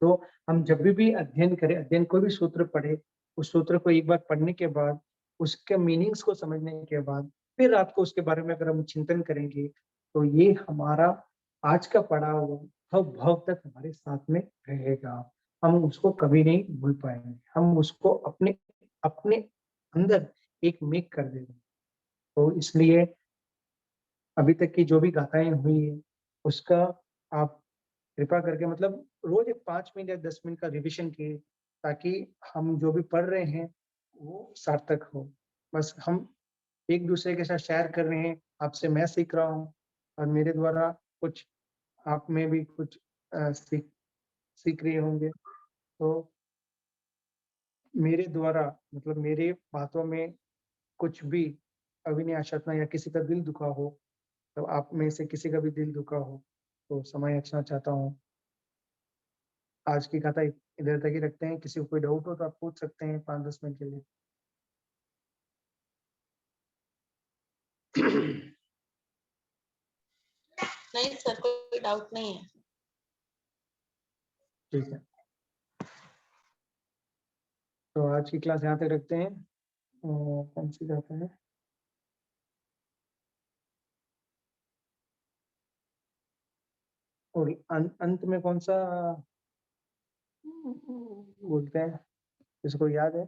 तो हम जब भी अध्ययन करें, अध्ययन कोई भी सूत्र पढ़े, उस सूत्र को एक बार पढ़ने के बाद, उसके मीनिंग्स को समझने के बाद, फिर रात को उसके बारे में अगर हम चिंतन करेंगे, तो ये हमारा आज का पढ़ा हुआ भव-भव तक हमारे साथ में रहेगा। हम उसको कभी नहीं भूल पाएँगे। हम उसको अपने अपने अंदर एक मेक कर देंगे। तो इसलिए अभी तक की जो भी गाथाएँ हुई हैं, उसका आप कृपा करके मतलब रोज़ एक 5 मिनट या 10 मिनट का रिविज़न किए, ताकि हम जो भी पढ़ रहे हैं, वो सार्थक हो। बस हम एक-दूसरे के साथ शेयर कर रहे हैं, आपसे मैं सीख रहा हूँ और मेरे द्वारा कुछ आप में भी कुछ सीख सीख रहे होंगे। तो मेरे द्वारा मतलब मेरे बातों में कुछ भी अभिनय आशा या किसी का दिल दुखा हो, तो आप में से किसी का भी दिल दुखा हो, तो क्षमा याचना चाहता हूँ। आज की कथा इधर तक ही रखते हैं, किसी को कोई डाउट हो तो आप पूछ सकते हैं 5-10 मिनट के लिए। नहीं सर, कोई डाउट नहीं है। ठीक है, तो आज की क्लास यहाँ तक रखते हैं। कौन-सी कथा है? और अंत में कौन-सा बोलते हैं? किसी को याद है?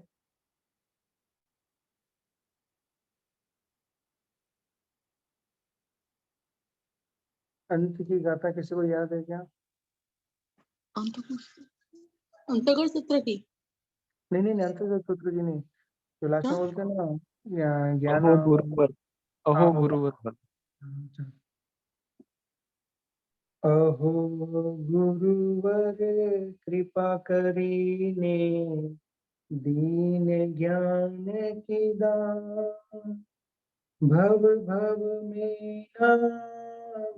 अंत की गाथा किसी को याद है क्या? अंतकर सूत्र की नहीं, अंत का सूत्र की नहीं, जो लास्ट क्या? में बोलते हैं ना ज्ञान अहो गुरुवर, अहो हाँ, गुरुवर। अच्छा। अहो गुरुवर कृपा करीने दीन ज्ञान की दान भव भव में ना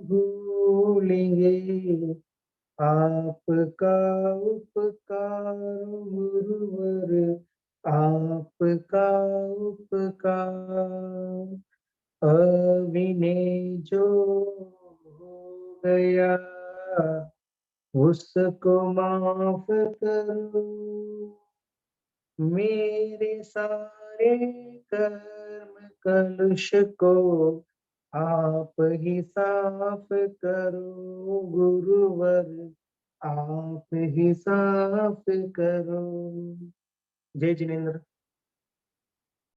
भूलेंगे आपका उपकार गुरुवर आपका उपकार उसको माफ करो, मेरे सारे कर्म कलुष को आप ही साफ करो, गुरुवर आप ही साफ करो। जय जिनेन्द्र।